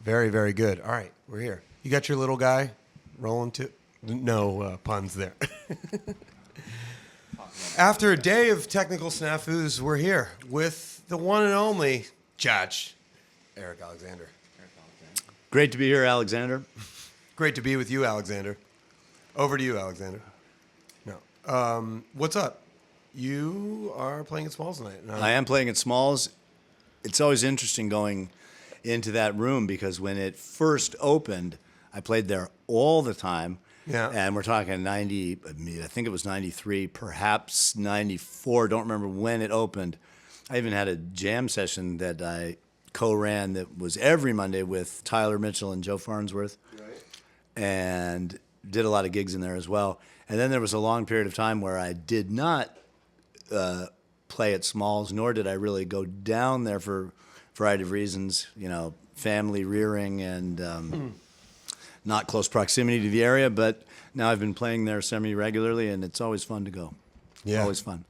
Very, very good. All right, we're here. You got your little guy rolling too? No puns there. After a day of technical snafus, we're here with the one and only Judge, Eric Alexander. Great to be here, Alexander. Great to be with you, Alexander. Over to you, Alexander. No. What's up? You are playing at Smalls tonight. No. I am playing at Smalls. It's always interesting going into that room because when it first opened, I played there all the time. Yeah. And we're talking 90, I think it was 93, perhaps 94. Don't remember when it opened. I even had a jam session that I co-ran that was every Monday with Tyler Mitchell and Joe Farnsworth. Right. And did a lot of gigs in there as well. And then there was a long period of time where I did not play at Smalls, nor did I really go down there for a variety of reasons, family rearing and not close proximity to the area. But now I've been playing there semi-regularly, and it's always fun to go. Yeah. Always fun.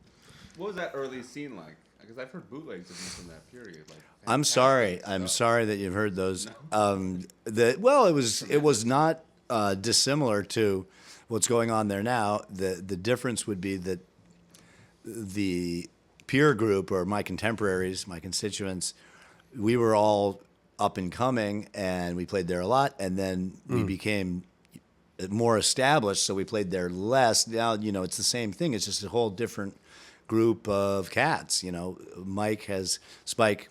What was that early scene like? Because I've heard bootlegs of you from that period. I'm sorry. I'm sorry that you've heard those. It was not dissimilar to what's going on there now. The difference would be that the peer group, or my contemporaries, my constituents, we were all up and coming, and we played there a lot, and then we became more established, so we played there less. Now, it's the same thing. It's just a whole different group of cats. Spike,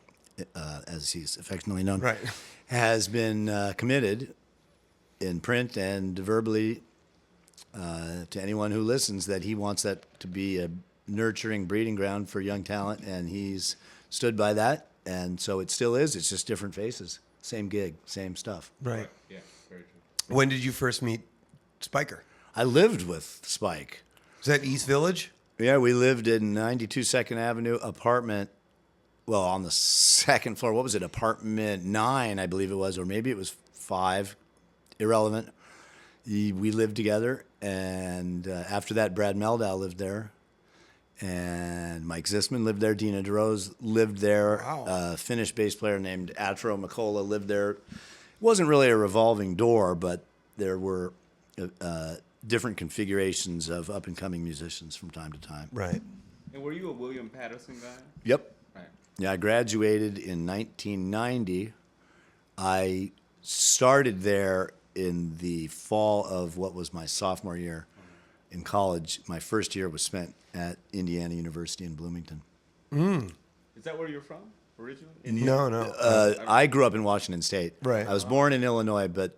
as he's affectionately known, Right. has been committed in print and verbally to anyone who listens that he wants that to be a nurturing breeding ground for young talent, and he's stood by that, and so it still is. It's just different faces. Same gig, same stuff. Right. Yeah, very true. When did you first meet Spiker? I lived with Spike. Was that East Village? Yeah, we lived in 92 2nd Avenue apartment, well, on the second floor. What was it, apartment 9, I believe it was, or maybe it was 5, irrelevant. We lived together, and after that, Brad Meldow lived there, and Mike Zisman lived there. Dina DeRose lived there. Wow. A Finnish bass player named Atro Makola lived there. It wasn't really a revolving door, but there were different configurations of up-and-coming musicians from time to time. Right. And were you a William Patterson guy? Yep. Right. Yeah, I graduated in 1990. I started there in the fall of what was my sophomore year in college. My first year was spent at Indiana University in Bloomington. Is that where you're from originally? No. I grew up in Washington State. Right. I was born in Illinois, but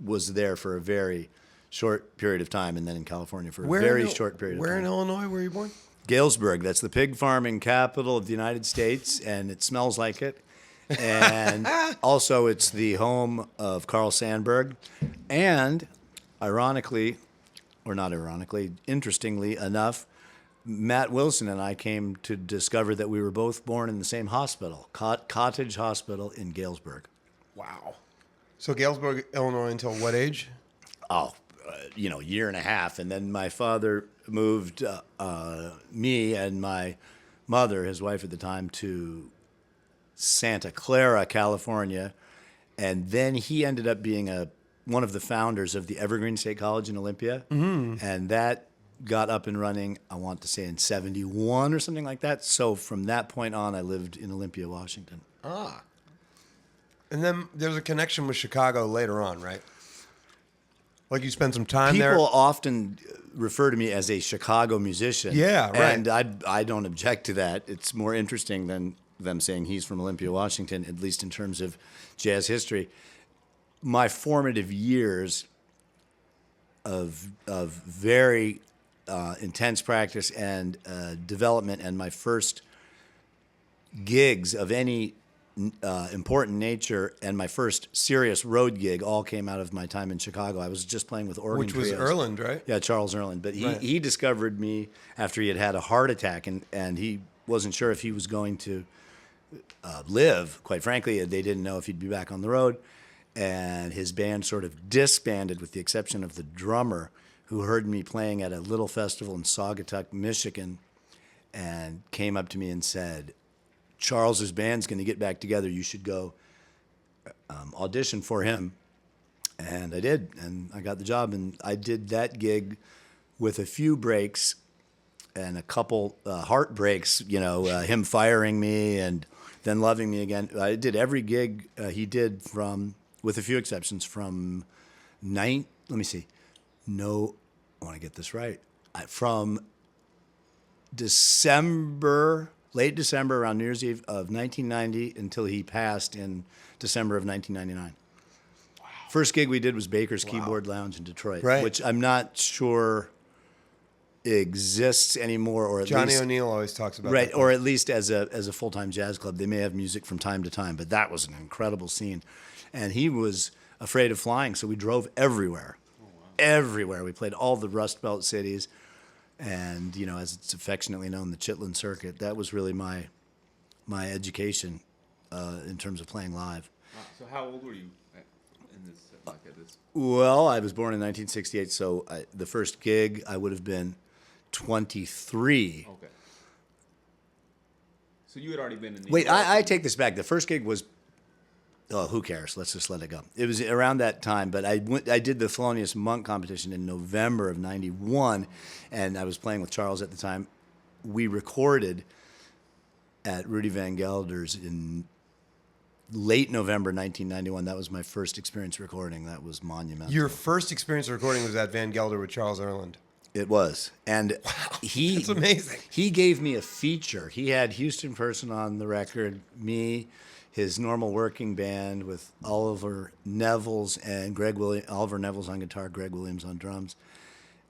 was there for a very short period of time, and then in California for a very short period of time. Where in Illinois were you born? Galesburg. That's the pig farming capital of the United States, and it smells like it. And also, it's the home of Carl Sandburg. And ironically, or not ironically, interestingly enough, Matt Wilson and I came to discover that we were both born in the same hospital, Cottage Hospital in Galesburg. Wow. So Galesburg, Illinois, until what age? Year and a half. And then my father moved me and my mother, his wife at the time, to Santa Clara, California. And then he ended up being one of the founders of the Evergreen State College in Olympia. Mm-hmm. And that got up and running, I want to say, in 71 or something like that. So from that point on, I lived in Olympia, Washington. Ah. And then there's a connection with Chicago later on, right? Like you spent some time there. People often refer to me as a Chicago musician. Yeah, right. And I don't object to that. It's more interesting than them saying he's from Olympia, Washington, at least in terms of jazz history. My formative years of very intense practice and development, and my first gigs of any important nature, and my first serious road gig all came out of my time in Chicago. I was just playing with organ Which was trios. Erland, right? Yeah, Charles Erland. But he discovered me after he had a heart attack, and he wasn't sure if he was going to live. Quite frankly, they didn't know if he'd be back on the road. And his band sort of disbanded with the exception of the drummer, who heard me playing at a little festival in Saugatuck, Michigan, and came up to me and said, Charles's band's going to get back together. You should go audition for him. And I did, and I got the job. And I did that gig with a few breaks and a couple heartbreaks, him firing me and then loving me again. I did every gig he did with a few exceptions, from let me see. No, I want to get this right. From late December, around New Year's Eve of 1990 until he passed in December of 1999. Wow. First gig we did was Baker's Keyboard Lounge in Detroit, right. which I'm not sure exists anymore, or at Johnny least O'Neill always talks about right, that. or at least as a full-time jazz club. They may have music from time to time, but that was an incredible scene. And he was afraid of flying, so we drove everywhere. Oh, wow. Everywhere. We played all the Rust Belt cities, and as it's affectionately known, the Chitlin Circuit. That was really my education in terms of playing live. Wow. So how old were you at this? Well, I was born in 1968, so the first gig I would have been 23. Okay. So you had already been in New Wait, York. I take this back. The first gig was, who cares? Let's just let it go. It was around that time, but I did the Thelonious Monk competition in November of 91, and I was playing with Charles at the time. We recorded at Rudy Van Gelder's in late November 1991. That was my first experience recording. That was monumental. Your first experience recording was at Van Gelder with Charles Erland. It was. And That's amazing. He gave me a feature. He had Houston Person on the record, me, his normal working band with Oliver Nevels and Oliver Nevels on guitar, Greg Williams on drums.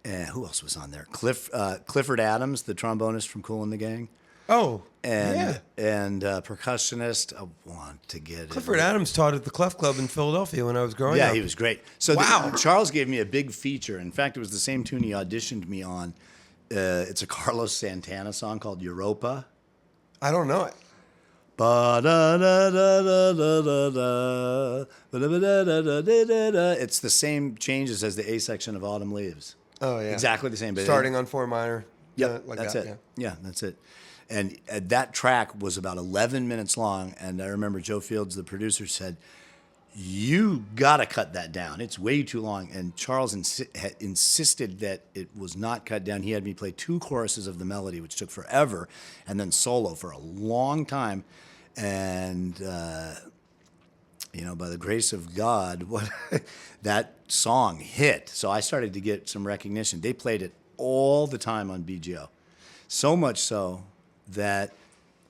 And who else was on there? Clifford Adams, the trombonist from Kool and the Gang. Oh, And percussionist. I want to get Clifford Adams taught at the Clef Club in Philadelphia when I was growing up. Yeah, he was great. So wow. Charles gave me a big feature. In fact, it was the same tune he auditioned me on. It's a Carlos Santana song called Europa. I don't know it. It's the same changes as the A section of Autumn Leaves. Oh, yeah. Exactly the same. But Starting on 4 minor. Yep, like that's that, it. Yeah, that's it. And that track was about 11 minutes long, and I remember Joe Fields, the producer, said, "You got to cut that down. It's way too long." And Charles insisted that it was not cut down. He had me play 2 choruses of the melody, which took forever, and then solo for a long time. And, by the grace of God, that song hit. So I started to get some recognition. They played it all the time on BGO. So much so that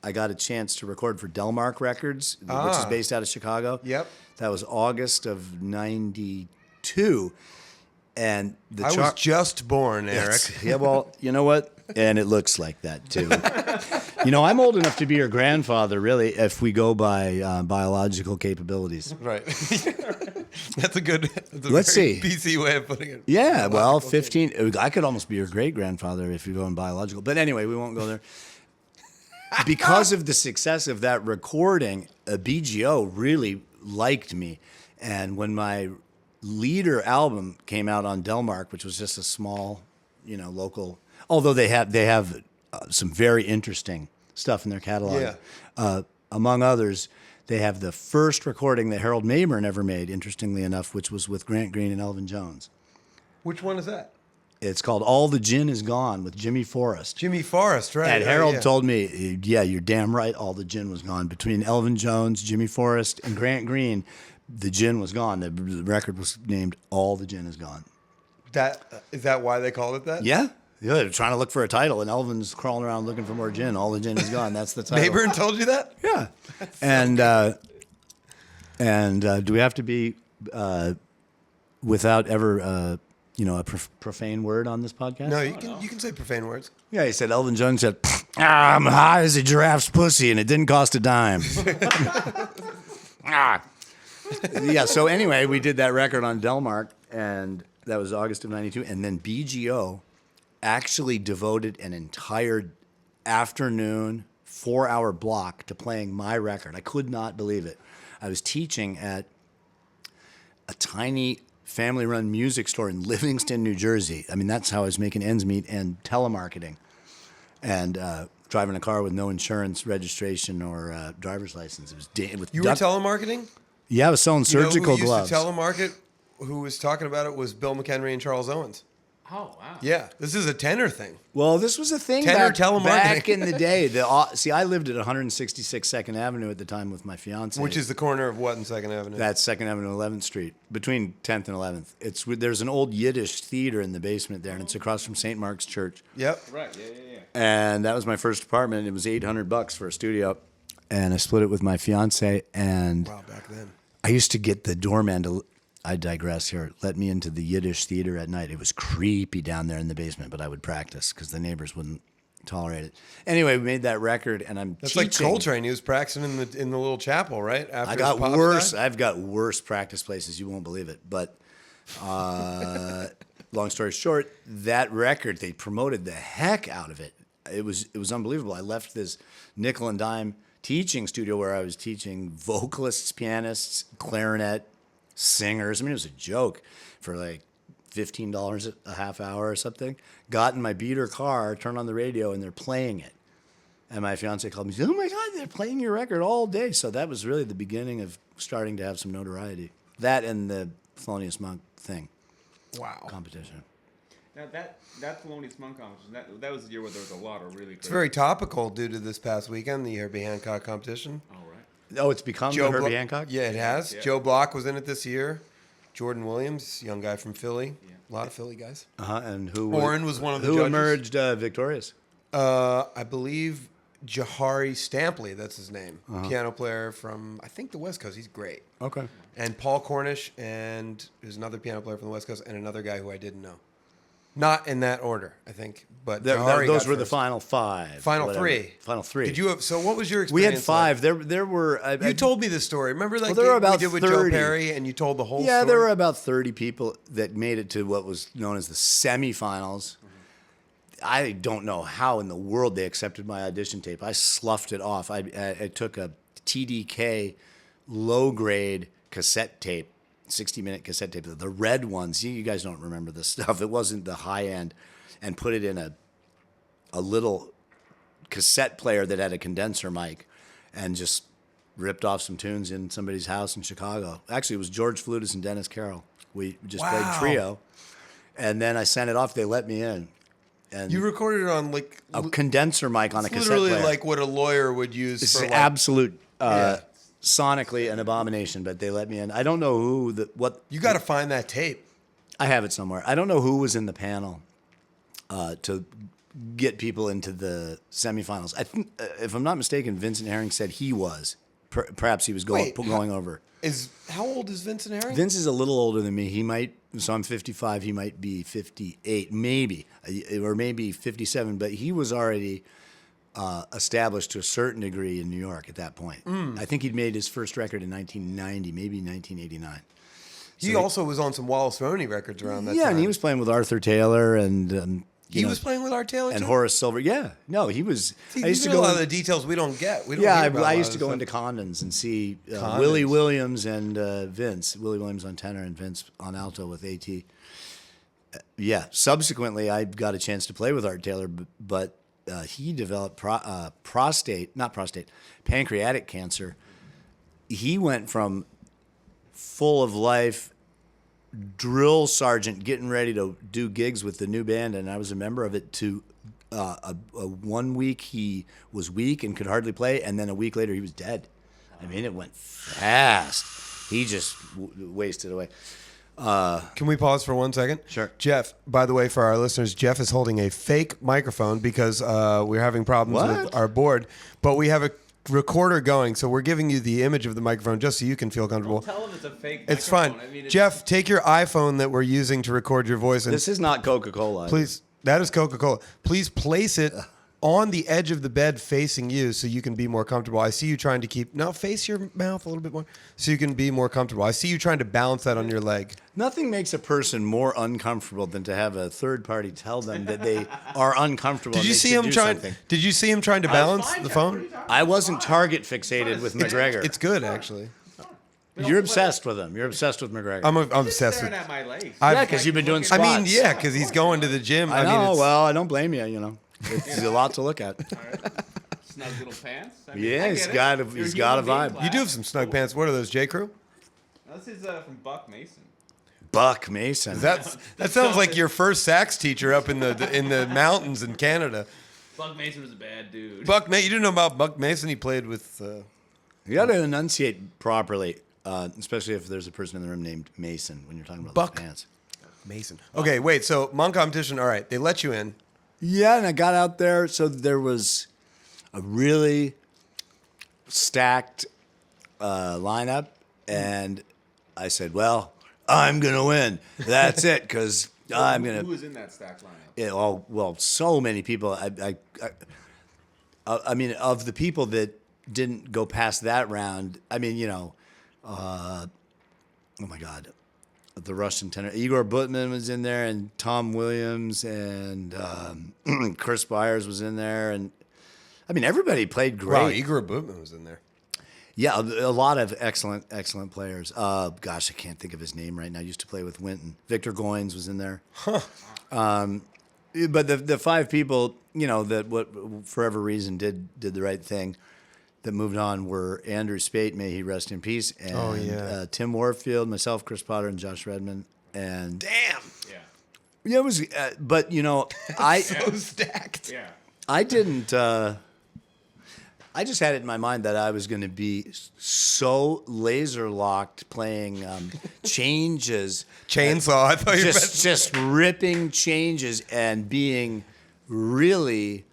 I got a chance to record for Delmark Records, which is based out of Chicago. Yep. That was August of 92. And I was just born, Eric. Yeah, well, you know what? And it looks like that, too. I'm old enough to be your grandfather, really, if we go by biological capabilities. Right. That's a good, Let's see. PC way of putting it. Yeah, well, 15. I could almost be your great-grandfather if you're going biological. But anyway, we won't go there. Because of the success of that recording, BGO really liked me. And when my Leader album came out on Delmark, which was just a small, local, although they have some very interesting stuff in their catalog. Yeah. Among others, they have the first recording that Harold Mayburn ever made, interestingly enough, which was with Grant Green and Elvin Jones. Which one is that? It's called All the Gin Is Gone with Jimmy Forrest. Jimmy Forrest, right. And Harold told me, yeah, you're damn right, all the gin was gone. Between Elvin Jones, Jimmy Forrest, and Grant Green, the gin was gone. The record was named All the Gin Is Gone. Is that why they called it that? Yeah. Yeah, they're trying to look for a title, and Elvin's crawling around looking for more gin. All the gin is gone. That's the title. Mayburn told you that? Yeah. And do we have to be without ever a profane word on this podcast? No, you can say profane words. Yeah, he said Elvin Jones said, "I'm high as a giraffe's pussy, and it didn't cost a dime." Yeah. So anyway, we did that record on Delmark, and that was August of '92, and then BGO actually devoted an entire afternoon, 4-hour block to playing my record. I could not believe it. I was teaching at a tiny family-run music store in Livingston, New Jersey. I mean, that's how I was making ends meet, and telemarketing, and driving a car with no insurance, registration, or driver's license. It was You were telemarketing? Yeah, I was selling surgical who gloves. used to telemarket, who was talking about it, was Bill McHenry and Charles Owens. Oh wow. Yeah, this is a tenor thing. Well, this was a thing Tenor back, telemarketing. back in the day. See, I lived at 166 Second Avenue at the time with my fiance. Which is the corner of what in 2nd Avenue? That's 2nd Avenue, 11th Street, between 10th and 11th. There's an old Yiddish theater in the basement there, and it's across from St. Mark's Church. Yep. Right. Yeah. And that was my first apartment. It was $800 for a studio, and I split it with my fiance. And Wow, back then. I used to get the doorman to. I digress here. Let me into the Yiddish theater at night. It was creepy down there in the basement, but I would practice because the neighbors wouldn't tolerate it. Anyway, we made that record, and I'm That's teaching. like Coltrane. He was practicing in the little chapel, right? After I got his pops worse. died? I've got worse practice places. You won't believe it. But long story short, that record, they promoted the heck out of it. It was unbelievable. I left this nickel and dime teaching studio where I was teaching vocalists, pianists, clarinet, singers. I mean, it was a joke for like $15 a half hour or something. Got in my beater car, turned on the radio, and they're playing it. And my fiance called me and said, "Oh my God, they're playing your record all day." So that was really the beginning of starting to have some notoriety. That and the Thelonious Monk thing. Wow. Competition. Now that Thelonious Monk competition, that was the year where there was a lot of really great. It's very topical due to this past weekend, the Herbie Hancock competition. Oh right. Oh, it's become the Herbie Hancock? Yeah, it has. Yeah. Joe Block was in it this year. Jordan Williams, young guy from Philly. Yeah. A lot of Philly guys. And who? Warren was one of the who judges. emerged victorious? I believe Jahari Stampley, that's his name. Uh-huh. Piano player from, I think, the West Coast. He's great. Okay. And Paul Cornish, and there's another piano player from the West Coast, and another guy who I didn't know. Not in that order, I think. But Jahari Those got were the first. final five. Final whatever. three. Final three. Did you have? So what was your We experience? had five. There were. You told me this story. Remember that there were gig about we did with 30. Joe Perry, and you told the whole Yeah, story? there were about 30 people that made it to what was known as the semifinals. I don't know how in the world they accepted my audition tape. I sloughed it off. I took a TDK low-grade cassette tape, 60-minute cassette tape, the red ones. You guys don't remember this stuff. It wasn't the high end, and put it in a little cassette player that had a condenser mic, and just ripped off some tunes in somebody's house in Chicago. Actually, it was George Flutis and Dennis Carroll. We just played trio, and then I sent it off. They let me in. And You recorded it on like a condenser mic on a cassette literally player. like what a lawyer would use It's for like, absolute Yeah. sonically an abomination, but they let me in. I don't know what. You got to find that tape. I have it somewhere. I don't know who was in the panel to get people into the semifinals. I think, if I'm not mistaken, Vincent Herring said he was. Perhaps he was going over. How old is Vincent Herring? Vince is a little older than me. He might. So I'm 55. He might be 58, maybe, or maybe 57. But he was already established to a certain degree in New York at that point. I think he'd made his first record in 1990, maybe 1989. He also was on some Wallace Roney records around that time. Yeah, and he was playing with Arthur Taylor and He was playing with Art Taylor and too? Horace Silver. Yeah, no, he was. See, I used to these are go. a lot of the details we don't get. We don't Yeah, hear about a I lot used of to go this into stuff. Condons and see Condons. Willie Williams and Vince. Willie Williams on tenor and Vince on alto with AT. Yeah, subsequently I got a chance to play with Art Taylor, but he developed pancreatic cancer. He went from full of life drill sergeant getting ready to do gigs with the new band, and I was a member of it, to a 1 week he was weak and could hardly play, and then a week later he was dead. I mean, it went fast. He just wasted away. Can we pause for 1 second? Sure. Jeff, by the way, for our listeners, Jeff is holding a fake microphone because we're having problems with What? our board, but we have a recorder going, so we're giving you the image of the microphone just so you can feel comfortable. Tell them it's a fake. It's fine. microphone. I mean, Jeff, take your iPhone that we're using to record your voice and This is not Coca-Cola. please, that is Coca-Cola. Please place it on the edge of the bed facing you so you can be more comfortable. I see you trying to face your mouth a little bit more so you can be more comfortable. I see you trying to balance that on your leg. Nothing makes a person more uncomfortable than to have a third party tell them that they are uncomfortable. Did and you they see should him do trying? something. Did you see him trying to balance the phone? I wasn't target fixated with McGregor. It's good actually. You're obsessed with him. You're obsessed with McGregor. I'm Just obsessed staring with. at my legs. Yeah, because you've been doing I squats. mean, yeah, because he's going to the gym. I mean, know. it's- Well, I don't blame you. You know, it's a lot to look at. Snug little pants. I mean, Yeah, I he's get it. got a- You're he's got a human being vibe. class. you do have some snug pants. What are those, J. Crew? This is from Buck Mason. Buck Mason. That sounds like your first sax teacher up in the mountains in Canada. Buck Mason was a bad dude. Buck Mason, you didn't know about Buck Mason? He played with. You got to enunciate properly, especially if there's a person in the room named Mason when you're talking about Buck those bands. Mason. Okay, wait. So Monk competition. All right, they let you in. Yeah, and I got out there, so there was a really stacked lineup, and I said, "Well, I'm gonna win. That's it, because I'm gonna." Who was in that stack lineup? Well, so many people. I mean, of the people that didn't go past that round, I mean, oh my God, the Russian tenor Igor Butman was in there, and Tom Williams, and Chris Byers was in there, and I mean, everybody played great. Wow, Igor Butman was in there. Yeah, a lot of excellent players. Gosh, I can't think of his name right now. I used to play with Winton. Victor Goins was in there. Huh. But the five people, that for whatever reason did the right thing, that moved on were Andrew Spate, may he rest in peace, and Tim Warfield, myself, Chris Potter, and Josh Redman. And Damn. Yeah. it was. But I So stacked. Yeah. I didn't. I just had it in my mind that I was going to be so laser locked playing changes, Chainsaw. I thought you were just ripping changes and being really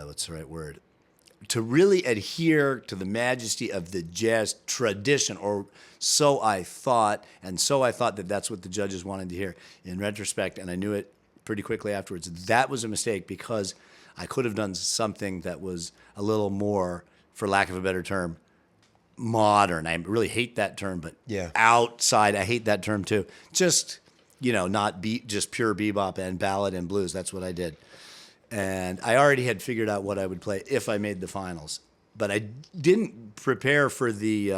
what's the right word? To really adhere to the majesty of the jazz tradition, or so I thought, and so I thought that that's what the judges wanted to hear. In retrospect, and I knew it pretty quickly afterwards, that was a mistake, because I could have done something that was a little more, for lack of a better term, modern. I really hate that term, but outside, I hate that term too. Just, not just pure bebop and ballad and blues. That's what I did. And I already had figured out what I would play if I made the finals. But I didn't prepare for the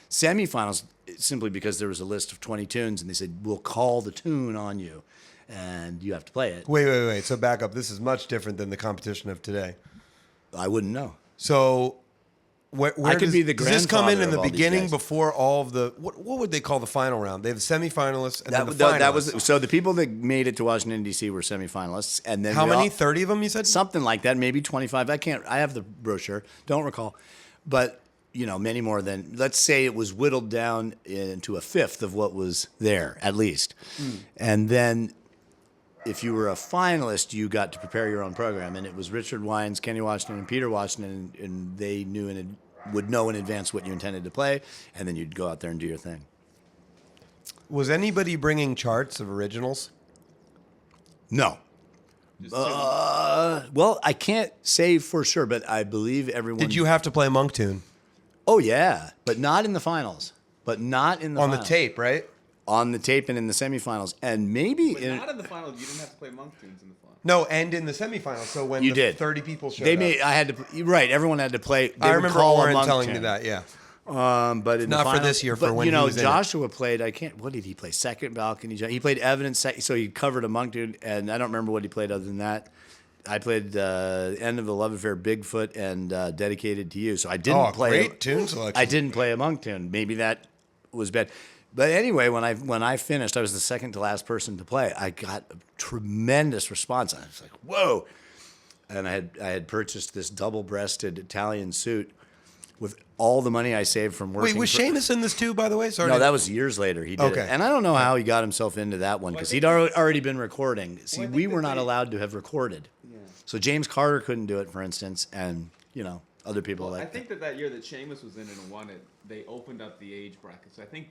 semifinals simply because there was a list of 20 tunes, and they said, we'll call the tune on you, and you have to play it. Wait. So back up. This is much different than the competition of today. I wouldn't know. So where I could be the does this come in grandfather the of all these beginning guys. before all of the what would they call the final round? They have the semifinalists and then the finalists. That was so the people that made it to Washington D.C. were semifinalists, and then How many? 30 of them, you said? something like that, maybe 25. I have the brochure, don't recall, but many more than, let's say it was whittled down into a fifth of what was there at least, and then if you were a finalist, you got to prepare your own program, and it was Richard Wines, Kenny Washington, and Peter Washington, and they would know in advance what you intended to play, and then you'd go out there and do your thing. Was anybody bringing charts of originals? No. Well, I can't say for sure, but I believe everyone. Did you have to play a Monk tune? Oh yeah, but not in the finals. On the tape, right? On the tape and in the semifinals, and maybe But not in the final. You didn't have to play monk tunes in the final. No, and in the semifinals. So when You the did. 30 people showed they up. made. I had to. Right, everyone had to play. They I would remember call a Oren monk telling me tune. that, yeah. But in Not the for finals, this year, for but, when he was in it. Joshua played. I can't. What did he play? Second balcony. He played Evidence. So he covered a monk tune, and I don't remember what he played other than that. I played End of the Love Affair, Bigfoot, and Dedicated to You. So I didn't play. Great tune selection. I didn't play a monk tune. Maybe that was bad. But anyway, when I finished, I was the second to last person to play. I got a tremendous response. I was like, whoa. And I had purchased this double-breasted Italian suit with all the money I saved from working. Wait, was Seamus in this too, by the way? Sorry. No, that was years later. He did Okay. it. And I don't know how he got himself into that one, because he'd already been recording. See, think we that were not they- allowed to have recorded. So James Carter couldn't do it, for instance, and other people I like think that year that Seamus was in and won it, they opened up the age bracket. So I think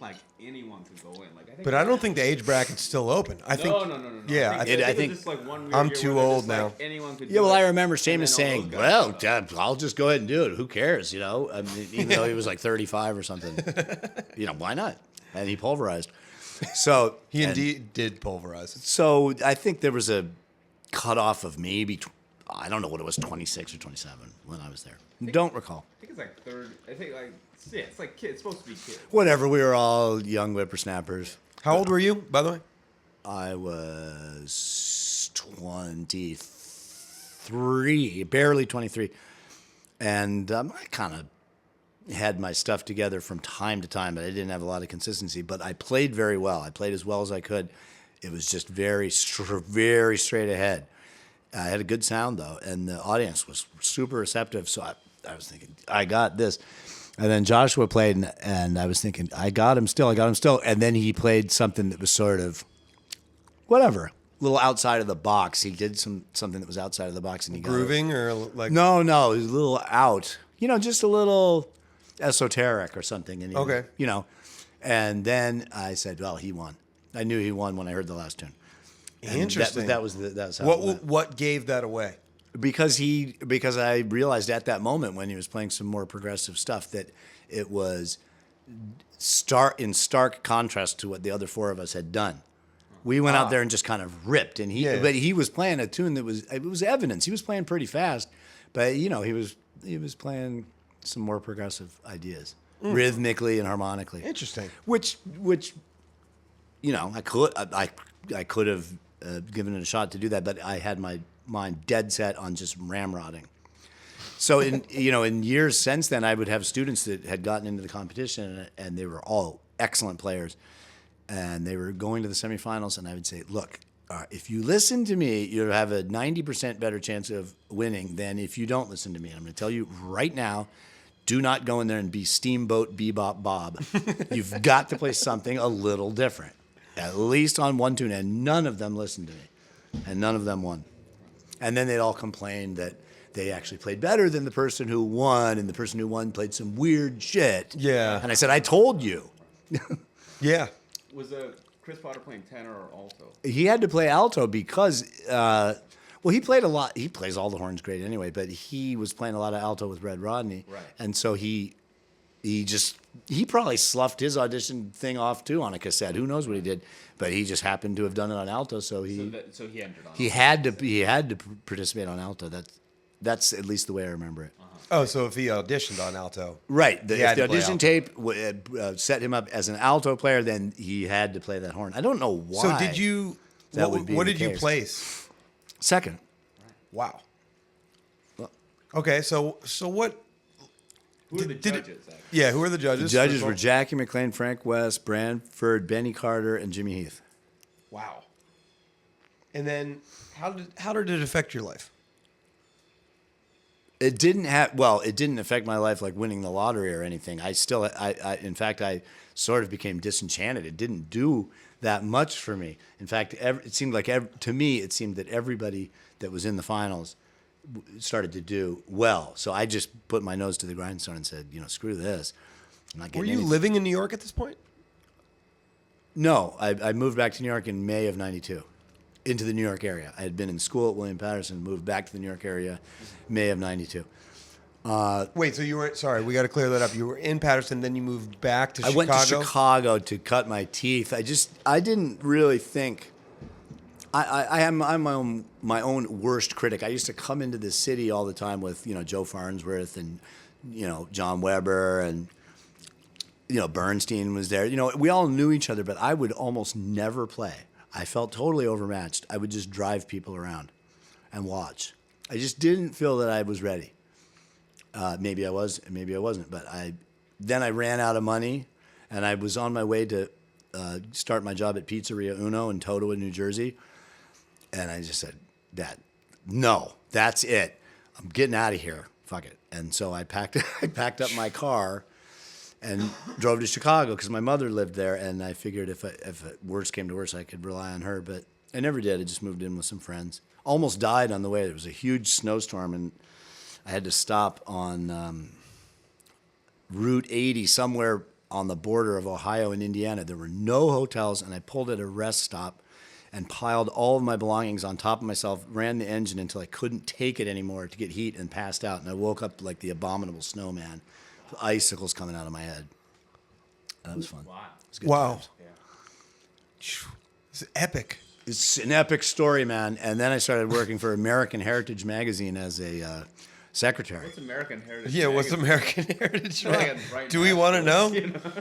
like anyone could go in. Like I think. But I don't think the age bracket's still open. I think. No. Yeah, I I think, I it think- was just like one weird I'm year too where they're old just now. Like anyone could. Yeah, do well, it. I remember And then Seamus all saying, those guys "Well, showed up. Dad, I'll just go ahead and do it. Who cares?" I mean, even though he was like 35 or something. Why not? And he pulverized. So He and- indeed did pulverize it. So I think there was a cutoff of maybe I don't know what it was, 26 or 27 when I was there. Don't recall. I think it's like third. I think like it's like kids. It's supposed to be kids. Whatever. We were all young whippersnappers. How old were you, by the way? I was 23, barely 23. And I kind of had my stuff together from time to time, but I didn't have a lot of consistency. But I played very well. I played as well as I could. It was just very straight ahead. I had a good sound, though, and the audience was super receptive. So I was thinking, I got this. And then Joshua played, and I was thinking, I got him still. And then he played something that was sort of, whatever, a little outside of the box. He did something that was outside of the box. And he Grooving or like... No, it was a little out. Just a little esoteric or something. And Okay. And then I said, well, he won. I knew he won when I heard the last tune. And Interesting. That's how it went. What gave that away? Because I realized at that moment when he was playing some more progressive stuff that it was in stark contrast to what the other four of us had done. We went out there and just kind of ripped, and but he was playing a tune that was evidence. He was playing pretty fast, but he was playing some more progressive ideas, rhythmically and harmonically. Interesting. Which I could have given it a shot to do that, but I had my mind dead set on just ramrodding. So in years since then, I would have students that had gotten into the competition, and they were all excellent players, and they were going to the semifinals, and I would say, look, if you listen to me, you'll have a 90% better chance of winning than if you don't listen to me. And I'm going to tell you right now, do not go in there and be Steamboat Bebop Bob. You've got to play something a little different, at least on one tune. And none of them listened to me, and none of them won. And then they'd all complain that they actually played better than the person who won, and the person who won played some weird shit. Yeah. And I said, I told you. Yeah. Was Chris Potter playing tenor or alto? He had to play alto because, he played a lot. He plays all the horns great anyway, but he was playing a lot of alto with Red Rodney. Right. And so he probably sloughed his audition thing off too on a cassette. Who knows what he did? But he just happened to have done it on alto, so he entered on. he had to participate on alto. That's at least the way I remember it. Oh, so if he auditioned on alto. Right. He If had the to play audition alto. tape set him up as an alto player, then he had to play that horn. I don't know why. So did you? That would be what the did you case. place? Second. Wow. Okay, so what? Who are the did it- judges? Actually? Yeah, who are the judges? The judges First of were all? Jackie McLean, Frank West, Branford, Benny Carter, and Jimmy Heath. Wow. And then how did it affect your life? It didn't affect my life like winning the lottery or anything. In fact, I sort of became disenchanted. It didn't do that much for me. In fact, it seemed that everybody that was in the finals started to do well. So I just put my nose to the grindstone and said, screw this. I'm not getting Were you anything. living in New York at this point? No, I moved back to New York in May of '92, into the New York area. I had been in school at William Patterson, moved back to the New York area, May of '92. Wait, so you were sorry, we got to clear that up. You were in Patterson, then you moved back to I Chicago. went to Chicago to cut my teeth. I didn't really think. I'm my own worst critic. I used to come into the city all the time with Joe Farnsworth and John Weber and Bernstein was there. We all knew each other, but I would almost never play. I felt totally overmatched. I would just drive people around and watch. I just didn't feel that I was ready. Maybe I was, maybe I wasn't. But then I ran out of money, and I was on my way to start my job at Pizzeria Uno in Totowa, New Jersey. And I just said, Dad, no, that's it. I'm getting out of here. Fuck it. And so I packed up my car and drove to Chicago because my mother lived there, and I figured if worse came to worse, I could rely on her. But I never did. I just moved in with some friends. Almost died on the way. There was a huge snowstorm, and I had to stop on Route 80 somewhere on the border of Ohio and Indiana. There were no hotels, and I pulled at a rest stop and piled all of my belongings on top of myself, ran the engine until I couldn't take it anymore to get heat, and passed out. And I woke up like the abominable snowman, with icicles coming out of my head. That was fun. Wow. It was good Wow. times. It's epic. It's an epic story, man. And then I started working for American Heritage Magazine as a secretary. What's American Heritage? Yeah, what's Magazine? American Heritage? Right Do we now. want to know?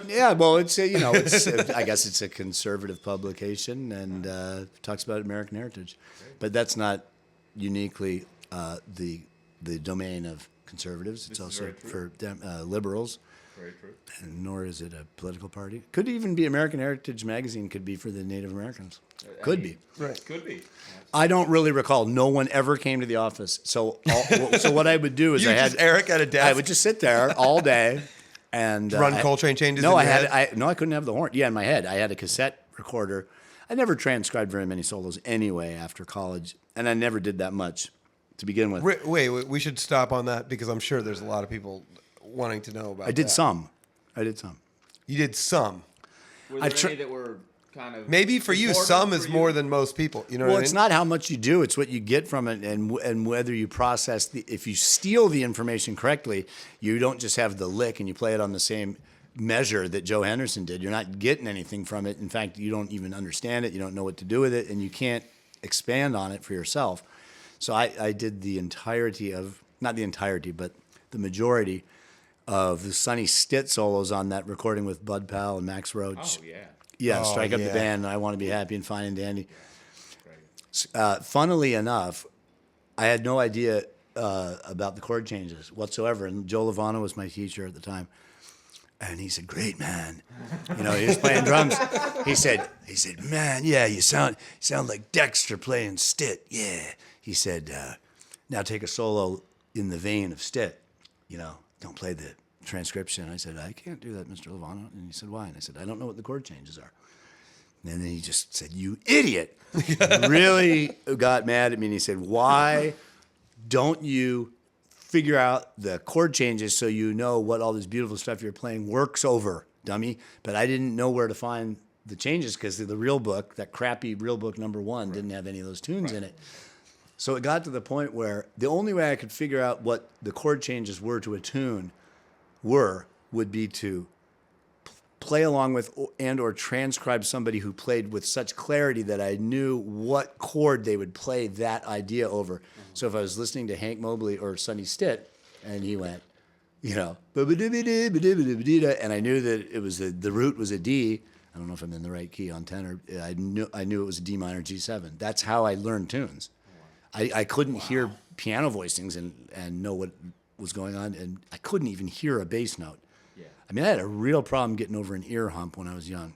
Yeah, well, it's I guess it's a conservative publication and talks about American heritage, but that's not uniquely the domain of conservatives. It's This is also very true. for liberals. Very true. And nor is it a political party. Could even be American Heritage Magazine. Could be for the Native Americans. Could be. Right. Could be. I don't really recall. No one ever came to the office. So what I would do is You just Eric at a desk. I would just sit there all day and Run Coltrane changes No, in I your had head? I couldn't have the horn. Yeah, in my head, I had a cassette recorder. I never transcribed very many solos anyway after college, and I never did that much to begin with. Wait, we should stop on that because I'm sure there's a lot of people wanting to know about I did that. some. You did some. Were I there any that were kind of Maybe for you, important some for is you? more than most people. You know Well, what I it's mean? not how much you do; it's what you get from it, and whether you process the. If you steal the information correctly, you don't just have the lick and you play it on the same measure that Joe Henderson did. You're not getting anything from it. In fact, you don't even understand it. You don't know what to do with it, and you can't expand on it for yourself. So I did the entirety of, not the entirety, but the majority of the Sonny Stitt solos on that recording with Bud Powell and Max Roach. Oh yeah. Yeah, Oh, Strike Up yeah. the Band, I Want to Be Happy and Fine and Dandy. Right. Funnily enough, I had no idea about the chord changes whatsoever. And Joe Lovano was my teacher at the time. And he said, "Great, man." You know, he was playing drums. He said, "Man, yeah, you sound like Dexter playing Stitt. Yeah." He said, "Now take a solo in the vein of Stitt. You know, don't play the transcription." I said, "I can't do that, Mr. Lovano." And he said, "Why?" And I said, "I don't know what the chord changes are." And then he just said, "You idiot." He really got mad at me and he said, "Why don't you figure out the chord changes so you know what all this beautiful stuff you're playing works over, dummy?" But I didn't know where to find the changes because the real book, that crappy real book #1, didn't have any of those tunes in it. So it got to the point where the only way I could figure out what the chord changes were to a tune would be to play along with and or transcribe somebody who played with such clarity that I knew what chord they would play that idea over. So if I was listening to Hank Mobley or Sonny Stitt and he went, you know, and I knew that it was the root was a D. I don't know if I'm in the right key on tenor. I knew it was a D minor G7. That's how I learned tunes. I couldn't hear piano voicings and know what was going on, and I couldn't even hear a bass note. Yeah. I mean, I had a real problem getting over an ear hump when I was young.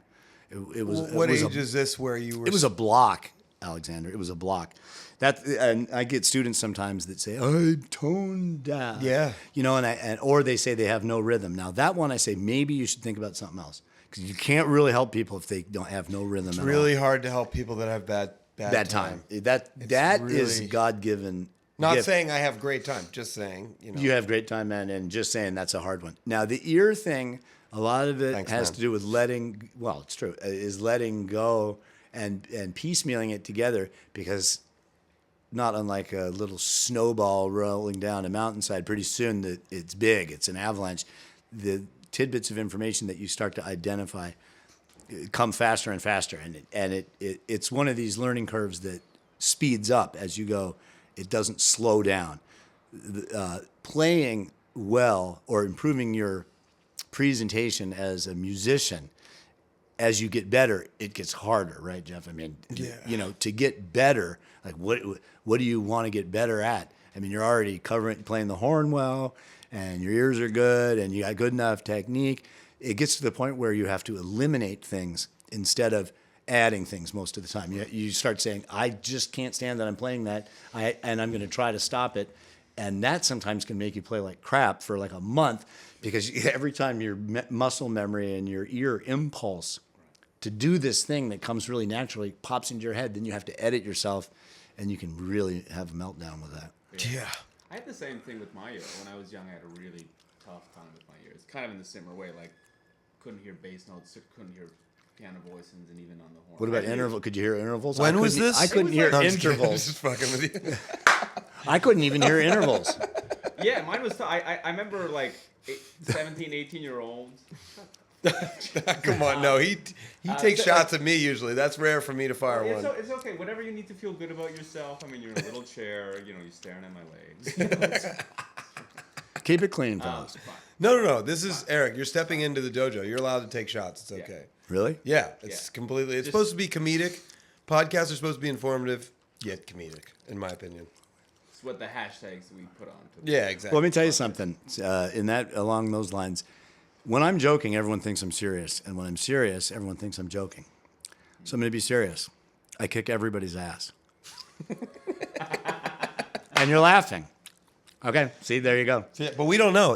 It was. What it was age is this where you were? It was a block, Alexander. It was a block. And I get students sometimes that say, "I'm toned down." Yeah. You know, or they say they have no rhythm. Now that one, I say maybe you should think about something else because you can't really help people if they don't have no rhythm. It's at really all. hard to help people that have bad time. That is really- God-given. Not gift. saying I have great time, just saying, you know. You have great time, man, and just saying that's a hard one. Now, the ear thing, a lot of it Thanks, has man. to do with it's true, is letting go and piecemealing it together because not unlike a little snowball rolling down a mountainside, pretty soon it's big, it's an avalanche. The tidbits of information that you start to identify come faster and faster, and it's one of these learning curves that speeds up as you go. It doesn't slow down. Playing well or improving your presentation as a musician, as you get better, it gets harder, right, Jeff? I mean, you know, to get better, like what do you want to get better at? I mean, you're already playing the horn well, and your ears are good, and you got good enough technique. It gets to the point where you have to eliminate things instead of adding things most of the time. You start saying, "I just can't stand that I'm playing that, and I'm going to try to stop it." And that sometimes can make you play like crap for like a month because every time your muscle memory and your ear impulse to do this thing that comes really naturally pops into your head, then you have to edit yourself, and you can really have a meltdown with that. Yeah. I had the same thing with my ear. When I was young, I had a really tough time with my ear. It's kind of in the similar way, like couldn't hear bass notes, couldn't hear piano voicings, and even on the horn. What about interval? Could you hear intervals? When was this? I couldn't hear No, I'm just kidding. intervals. Just fucking with you. I couldn't even hear intervals. Yeah, mine was. I remember like 17, 18-year-olds. Come on, no, he takes shots at me usually. That's rare for me to fire one. It's okay. Whatever you need to feel good about yourself. I mean, you're in a little chair. You know, you're staring at my legs. Keep it clean, fellas. It's fine. No. This is Eric. You're stepping into the dojo. You're allowed to take shots. It's okay. Really? Yeah, it's Yeah. completely. It's Just- supposed to be comedic. Podcasts are supposed to be informative, yet comedic, in my opinion. It's what the hashtags we put on. Yeah, exactly. Well, let me tell you something. Along those lines, when I'm joking, everyone thinks I'm serious, and when I'm serious, everyone thinks I'm joking. So I'm going to be serious. I kick everybody's ass, and you're laughing. Okay, see, there you go. Yeah, but we don't know.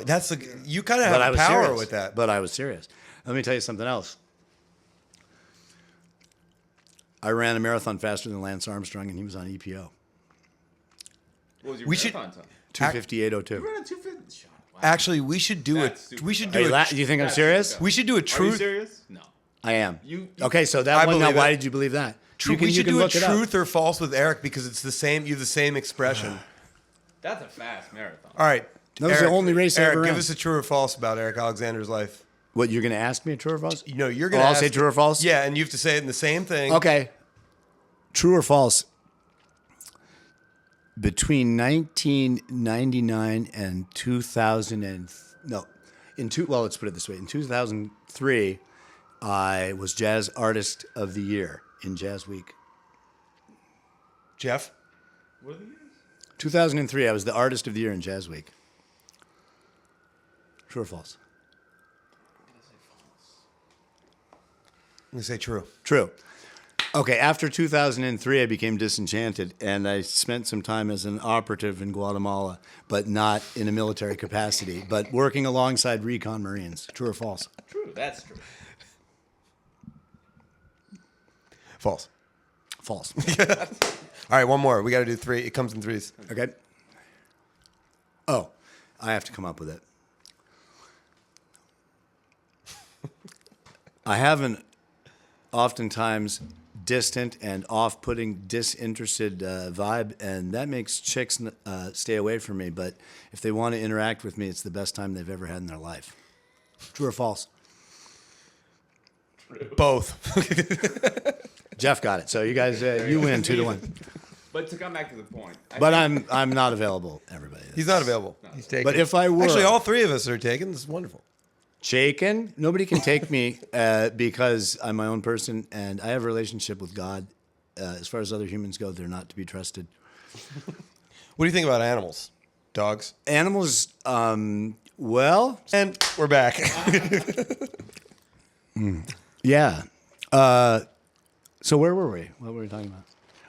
You kind of But I have was power serious. with that. But I was serious. Let me tell you something else. I ran a marathon faster than Lance Armstrong, and he was on EPO. What was your We should- marathon time? 2:58:02. You ran a 250. Wow. Actually, we should do That's it. super We should fast. do Hey, it. do you think I'm That's serious? super We should do a Are you truth. serious? No. I am. You- Okay, so I that one. Now, believe why it. did you believe that? We should do a look it up. truth or false with Eric because it's the same. You have the same expression. That's a fast marathon. All right. That was the only race I Eric, ever give ran. us a true or false about Eric Alexander's life. What, you're going to ask me a true or false? You know, you're Oh, gonna. I'll ask, say true or false? Yeah, and you have to say it in the same thing. Okay. True or false? Between 1999 and 2000 well, let's put it this way. In 2003, I was Jazz Artist of the Year in Jazz Week. Jeff. What are the years? 2003, I was the Artist of the Year in Jazz Week. True or false? I'm gonna say true. True. Okay, after 2003, I became disenchanted, and I spent some time as an operative in Guatemala, but not in a military capacity, but working alongside recon Marines. True or false? True. That's true. False. False. All right, one more. We got to do three. It comes in threes. Okay. Oh, I have to come up with it. I have an oftentimes distant and off-putting, disinterested vibe, and that makes chicks stay away from me. But if they want to interact with me, it's the best time they've ever had in their life. True or false? Both. Jeff got it. So you guys, you win 2-1. But to come back to the point, But I'm not available, everybody. He's not available. He's taken. But if I were Actually, all three of us are taken. This is wonderful. shaken, nobody can take me because I'm my own person and I have a relationship with God. As far as other humans go, they're not to be trusted. What do you think about animals? Dogs? Animals, well, And we're back. yeah. So where were we? What were we talking about?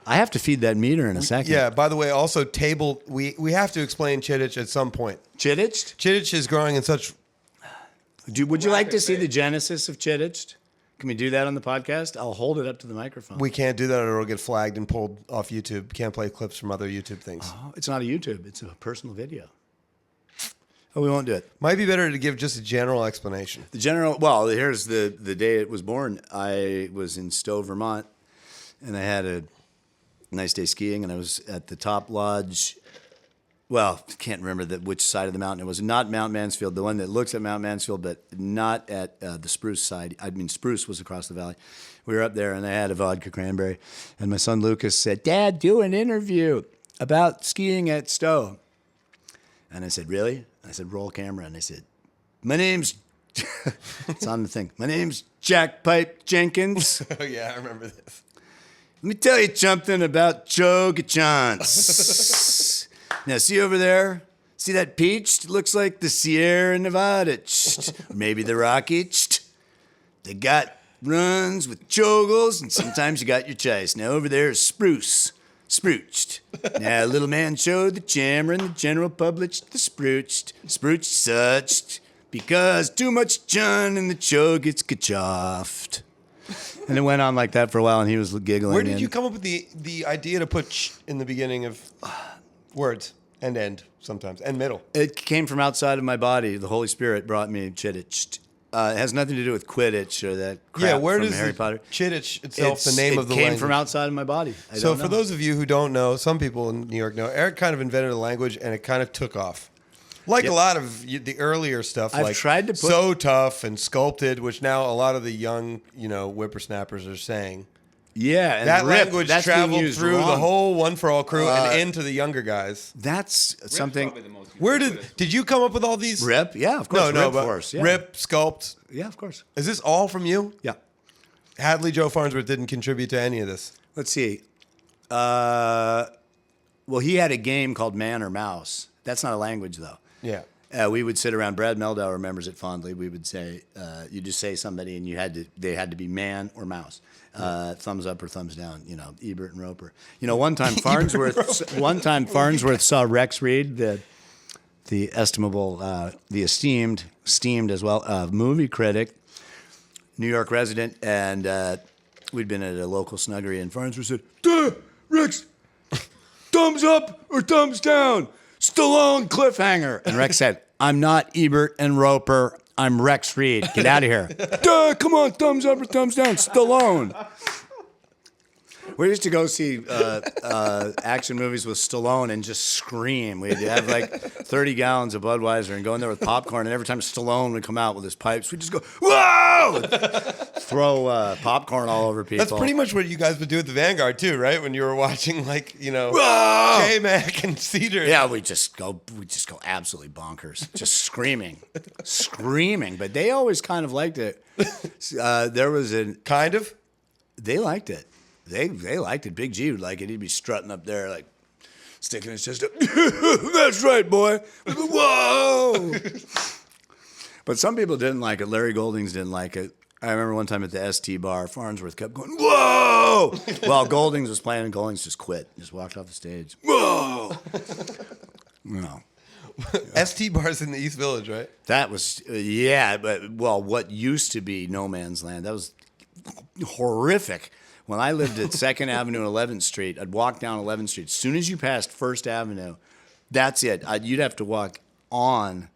I have to feed that meter in a second. Yeah, by the way, also table, we have to explain Chittich at some point. Chittich? Chittich is growing in such... Would you like to see the genesis of Chittich? Can we do that on the podcast? I'll hold it up to the microphone. We can't do that or it'll get flagged and pulled off YouTube. Can't play clips from other YouTube things. Oh, it's not a YouTube. It's a personal video. Oh, we won't do it. Might be better to give just a general explanation. The general, well, here's the day it was born. I was in Stowe, Vermont, and I had a nice day skiing, and I was at the top lodge. Well, can't remember which side of the mountain it was. Not Mount Mansfield, the one that looks at Mount Mansfield, but not at the Spruce side. I mean, Spruce was across the valley. We were up there, and I had a vodka cranberry. And my son Lucas said, "Dad, do an interview about skiing at Stowe." And I said, "Really?" I said, "Roll camera." And I said, "My name's..." It's on the thing. "My name's Jack Pipe Jenkins. Oh, yeah, I remember this. Let me tell you something about Chogachants. Now, see over there? See that peach? It looks like the Sierra Nevada. Or maybe the Rocky. They got runs with chogles, and sometimes you got your chase. Now, over there is Spruce. Spruced. Now, a little man showed the chamber, and the general published the spruced. Spruced suched, because too much chun and the chog gets kachoffed. And it went on like that for a while, and he was giggling. Where did you come up with the idea to put ch in the beginning of words? And end sometimes. And middle. It came from outside of my body. The Holy Spirit brought me Chittich. It has nothing to do with Quidditch or that crap where from does Harry Potter. Chittich itself, the name of the It came language? from outside of my body. I So don't for know. those of you who don't know, some people in New York know, Eric kind of invented a language and it kind of took off. Like a lot of the earlier stuff, I've like tried to put- So Tough and Sculpted, which now a lot of the young, whippersnappers are saying. Yeah, and That Rip, language that's being traveled used through the wrong. whole One for All crew and into the younger guys. That's Rip's something. probably the most Where ubiquitous. did you come up with all these? Rip, yeah, of course. No, Rip but Force, yeah. Rip, Sculpt. Yeah, of course. Is this all from you? Yeah. Hadley Joe Farnsworth didn't contribute to any of this. Let's see. Well, he had a game called Man or Mouse. That's not a language, though. Yeah. We would sit around. Brad Meldau remembers it fondly. We would say, you just say somebody, and they had to be man or mouse, thumbs up or thumbs down. You know, Ebert and Roper. You know, one time Farnsworth saw Rex Reed, the esteemed as well, movie critic, New York resident, and we'd been at a local snuggery, and Farnsworth said, "Duh, Rex, thumbs up or thumbs down? Stallone cliffhanger." And Rex said, "I'm not Ebert and Roper. I'm Rex Reed. Get out of here." "Duh, come on, thumbs up or thumbs down? Stallone." We used to go see action movies with Stallone and just scream. We'd have like 30 gallons of Budweiser and go in there with popcorn. And every time Stallone would come out with his pipes, we'd just go, "Whoa!" Throw popcorn all over people. That's pretty much what you guys would do at the Vanguard too, right? When you were watching, like, you know, Whoa! J-Mac and Cedar. Yeah, we just go absolutely bonkers, just screaming. But they always kind of liked it. There was a Kind of. They liked it. They liked it. Big G would like it. He'd be strutting up there, like sticking his chest up. "That's right, boy." Whoa! But some people didn't like it. Larry Goldings didn't like it. I remember one time at the ST bar, Farnsworth kept going, "Whoa!" while Goldings was playing, and Goldings just quit, just walked off the stage. Whoa! No. ST bars in the East Village, right? That was, what used to be no man's land. That was horrific. When I lived at 2nd Avenue and 11th Street, I'd walk down 11th Street. As soon as you passed 1st Avenue, that's it. You'd have to walk on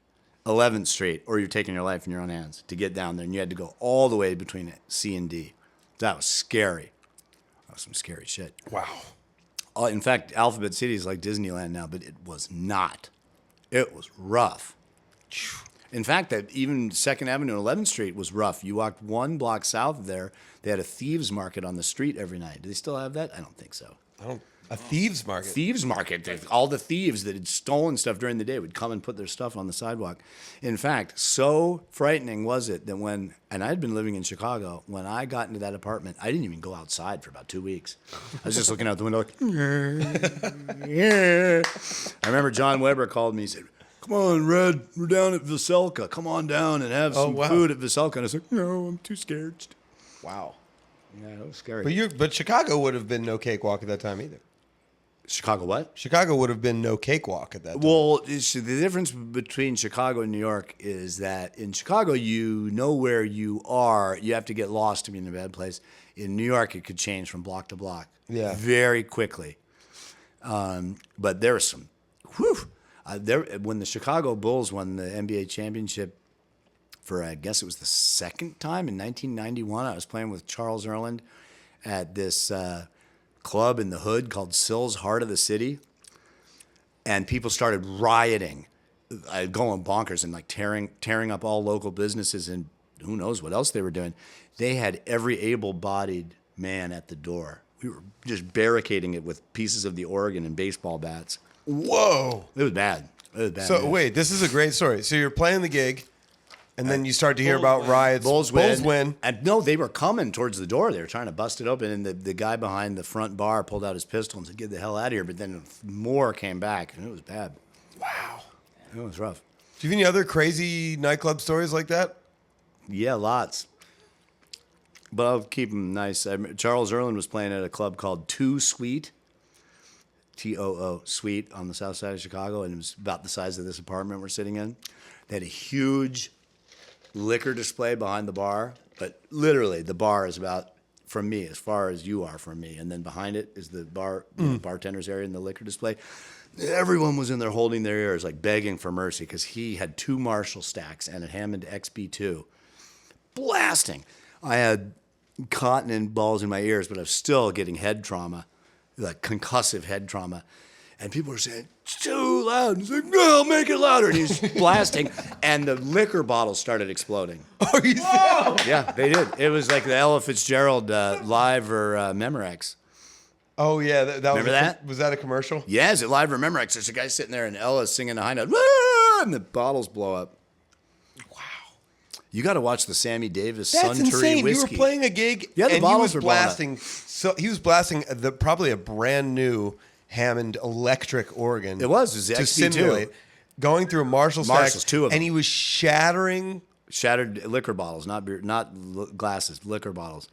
11th Street, or you're taking your life in your own hands to get down there. And you had to go all the way between C and D. That was scary. That was some scary shit. Wow. In fact, Alphabet City is like Disneyland now, but it was not. It was rough. In fact, that even 2nd Avenue and 11th Street was rough. You walked one block south of there, they had a thieves market on the street every night. Do they still have that? I don't think so. A thieves market. Thieves market. All the thieves that had stolen stuff during the day would come and put their stuff on the sidewalk. In fact, so frightening was it that and I'd been living in Chicago, when I got into that apartment, I didn't even go outside for about 2 weeks. I was just looking out the window like, yeah. I remember John Weber called me, he said, "Come on, Red, we're down at Veselka. Come on down and have some food at Veselka." And I was like, "No, I'm too scared." Wow. Yeah, that was scary. But Chicago would have been no cakewalk at that time either. Chicago what? Chicago would have been no cakewalk at that time. Well, the difference between Chicago and New York is that in Chicago, you know where you are. You have to get lost to be in a bad place. In New York, it could change from block to block very quickly. But there was some, when the Chicago Bulls won the NBA championship for, I guess it was the second time in 1991, I was playing with Charles Erland at this club in the hood called Sill's Heart of the City. And people started rioting, going bonkers and like tearing up all local businesses, and who knows what else they were doing. They had every able-bodied man at the door. We were just barricading it with pieces of the Oregon and baseball bats. Whoa. It was bad. So man. wait, this is a great story. So you're playing the gig, and then you start to hear about riots. Bulls win. And no, they were coming towards the door. They were trying to bust it open, and the guy behind the front bar pulled out his pistol and said, "Get the hell out of here." But then more came back, and it was bad. Wow. It was rough. Do you have any other crazy nightclub stories like that? Yeah, lots. But I'll keep them nice. Charles Erland was playing at a club called Too Sweet, Too Sweet, on the south side of Chicago, and it was about the size of this apartment we're sitting in. They had a huge liquor display behind the bar, but literally the bar is about from me as far as you are from me, and then behind it is the bar, the bartender's area and the liquor display. Everyone was in there holding their ears, like begging for mercy, because he had 2 Marshall stacks and a Hammond XB2, blasting. I had cotton and balls in my ears, but I was still getting head trauma, like concussive head trauma. And people were saying, "It's too loud." And he's like, "No, I'll make it louder." And he's blasting, and the liquor bottles started exploding. Oh, you said? Yeah, they did. It was like the Ella Fitzgerald Live or Memorex. Oh, yeah. That Remember that? Was that a commercial? Yeah, is it Live or Memorex? There's a guy sitting there, and Ella's singing a high note, "Woo!" and the bottles blow up. Wow. You got to watch the Sammy Davis That's Suntory insane. whiskey. You were playing a gig, Yeah, the and bottles he were was blown up. blasting. So he was blasting probably a brand new Hammond electric organ. It was the to XB2. simulate going through a Marshall Marshalls, stack, two of them. and he was shattering. Shattered liquor bottles, not beer, not glasses, liquor bottles.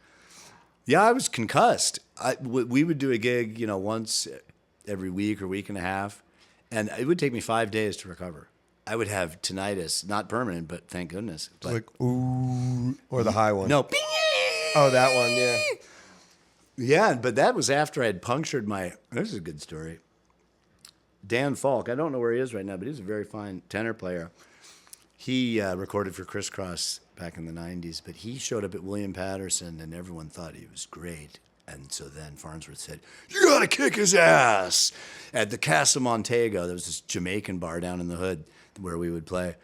Yeah, I was concussed. We would do a gig, once every week or week and a half, and it would take me 5 days to recover. I would have tinnitus, not permanent, but thank goodness. But Like ooh, or the high one. no. Oh, that one. Yeah. Yeah, but that was after I had punctured my. This is a good story. Dan Falk, I don't know where he is right now, but he's a very fine tenor player. He recorded for Criss Cross back in the 90s, but he showed up at William Patterson, and everyone thought he was great. And so then Farnsworth said, "You got to kick his ass." At the Casa Montego, there was this Jamaican bar down in the hood where we would play.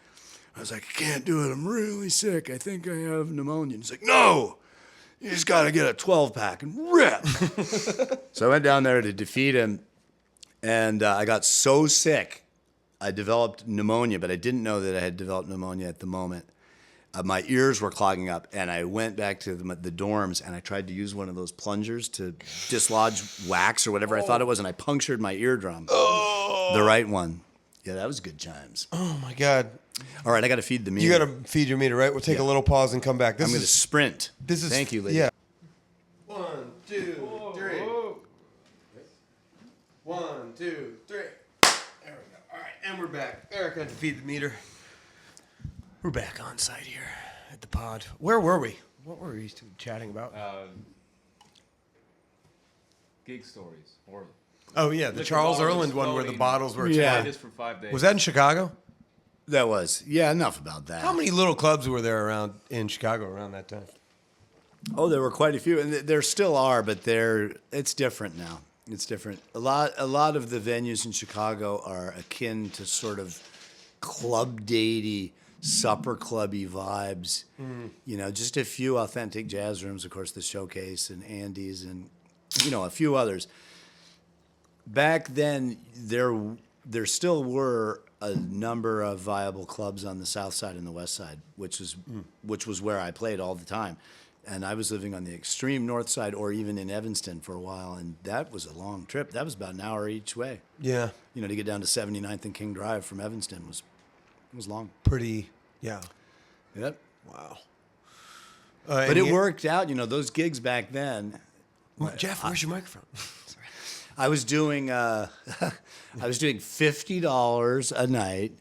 I was like, "I can't do it. I'm really sick. I think I have pneumonia." And he's like, "No, you just got to get a 12-pack and rip." So I went down there to defeat him, and I got so sick, I developed pneumonia, but I didn't know that I had developed pneumonia at the moment. My ears were clogging up, and I went back to the dorms, and I tried to use one of those plungers to dislodge wax or whatever I thought it was, and I punctured my eardrum. Oh. The right one. Yeah, that was good times. Oh my God. All right, I got to feed the meter. You got to feed your meter, right? We'll take a little pause and come back. I'm going to sprint. This is. Thank you, lady. Yeah. 1, 2, 3. 1, 2, 3. There we go. All right, and we're back. Eric had to feed the meter. We're back on site here at the pod. Where were we? What were we chatting about? Gig stories or Oh yeah, the liquor Charles bottles Erland one where the exploding. bottles were Yeah. exploding. just for 5 days. Was that in Chicago? That was. Yeah, enough about that. How many little clubs were there around in Chicago around that time? Oh, there were quite a few, and there still are, but it's different now. It's different. A lot of the venues in Chicago are akin to sort of club datey, supper clubby vibes. Just a few authentic jazz rooms, of course, the Showcase and Andy's, and a few others. Back then, there still were a number of viable clubs on the South Side and the West Side, which was where I played all the time. And I was living on the extreme north side or even in Evanston for a while, and that was a long trip. That was about an hour each way. Yeah. To get down to 79th and King Drive from Evanston was long. Pretty. Yeah. Yep. Wow. But it worked out, those gigs back then. Jeff, where's your microphone? I was doing $50 a night,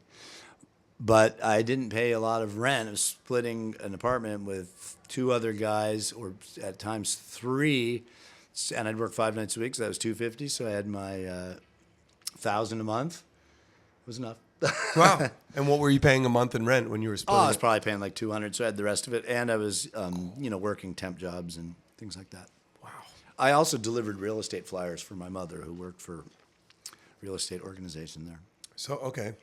but I didn't pay a lot of rent. I was splitting an apartment with 2 other guys, or at times 3, and I'd work 5 nights a week, so that was $250. So I had my $1,000 a month. It was enough. Wow. And what were you paying a month in rent when you were Oh, splitting? I was probably paying like $200, so I had the rest of it, and I was working temp jobs and things like that. Wow. I also delivered real estate flyers for my mother, who worked for a real estate organization there. So, okay.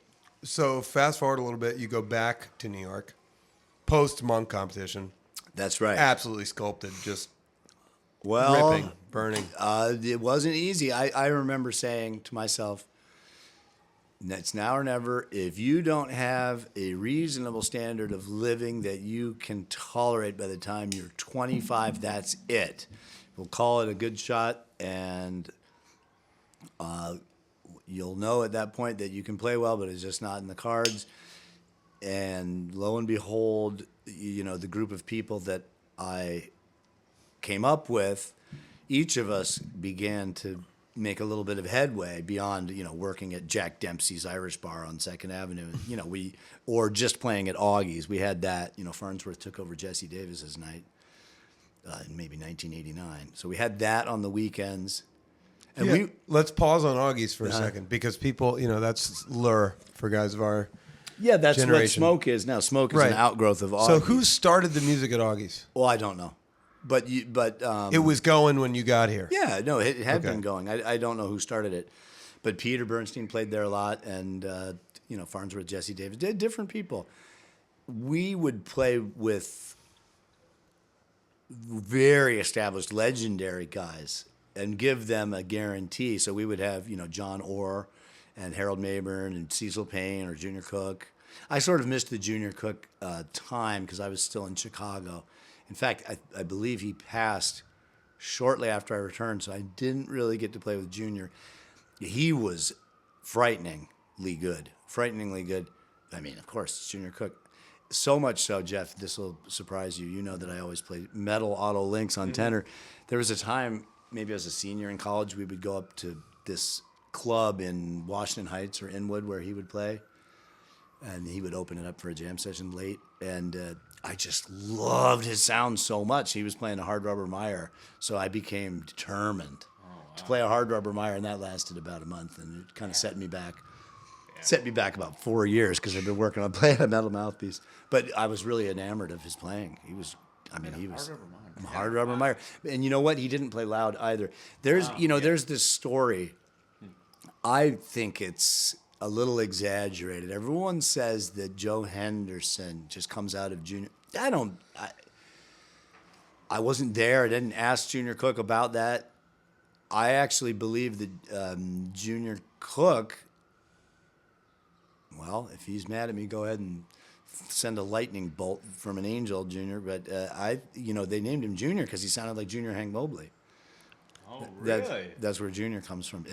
So fast forward a little bit, you go back to New York, post Monk competition. That's right. Absolutely sculpted, just Well, ripping, burning. it wasn't easy. I remember saying to myself, it's now or never. If you don't have a reasonable standard of living that you can tolerate by the time you're 25, that's it. We'll call it a good shot, and you'll know at that point that you can play well, but it's just not in the cards. And lo and behold, the group of people that I came up with, each of us began to make a little bit of headway beyond, working at Jack Dempsey's Irish Bar on 2nd Avenue. Or just playing at Augie's. We had that. Farnsworth took over Jesse Davis's night in maybe 1989. So we had that on the weekends. And let's pause on Augie's for a second, because people, that's lure for guys of our that's generation. what Smoke is now. Smoke is Right. an outgrowth of Augie's. So who started the music at Augie's? Well, I don't know. But It was going when you got here. yeah, no, it had Okay. been going. I don't know who started it, but Peter Bernstein played there a lot, and Farnsworth, Jesse Davis, different people. We would play with very established, legendary guys and give them a guarantee. So we would have John Orr and Harold Mayburn and Cecil Payne or Junior Cook. I sort of missed the Junior Cook time because I was still in Chicago. In fact, I believe he passed shortly after I returned, so I didn't really get to play with Junior. he was frighteningly good. Frighteningly good. I mean, of course, Junior Cook. So much so, Jeff, this will surprise you. You know that I always play metal auto links on tenor. There was a time, maybe as a senior in college, we would go up to this club in Washington Heights or Inwood where he would play. And he would open it up for a jam session late. And I just loved his sound so much. He was playing a Hard Rubber Meyer. So I became determined to play a Hard Rubber Meyer. And that lasted about a month. And it kind of set me back. Set me back about 4 years because I've been working on playing a metal mouthpiece. But I was really enamored of his playing. He was Hard Rubber Meyer. And you know what? He didn't play loud either. There's there's this story. I think it's a little exaggerated. Everyone says that Joe Henderson just comes out of junior. I wasn't there. I didn't ask Junior Cook about that. I actually believe that Junior Cook. Well, if he's mad at me, go ahead and send a lightning bolt from an angel, Junior. But they named him Junior because he sounded like Junior Hank Mobley. Oh, really? That's where Junior comes from.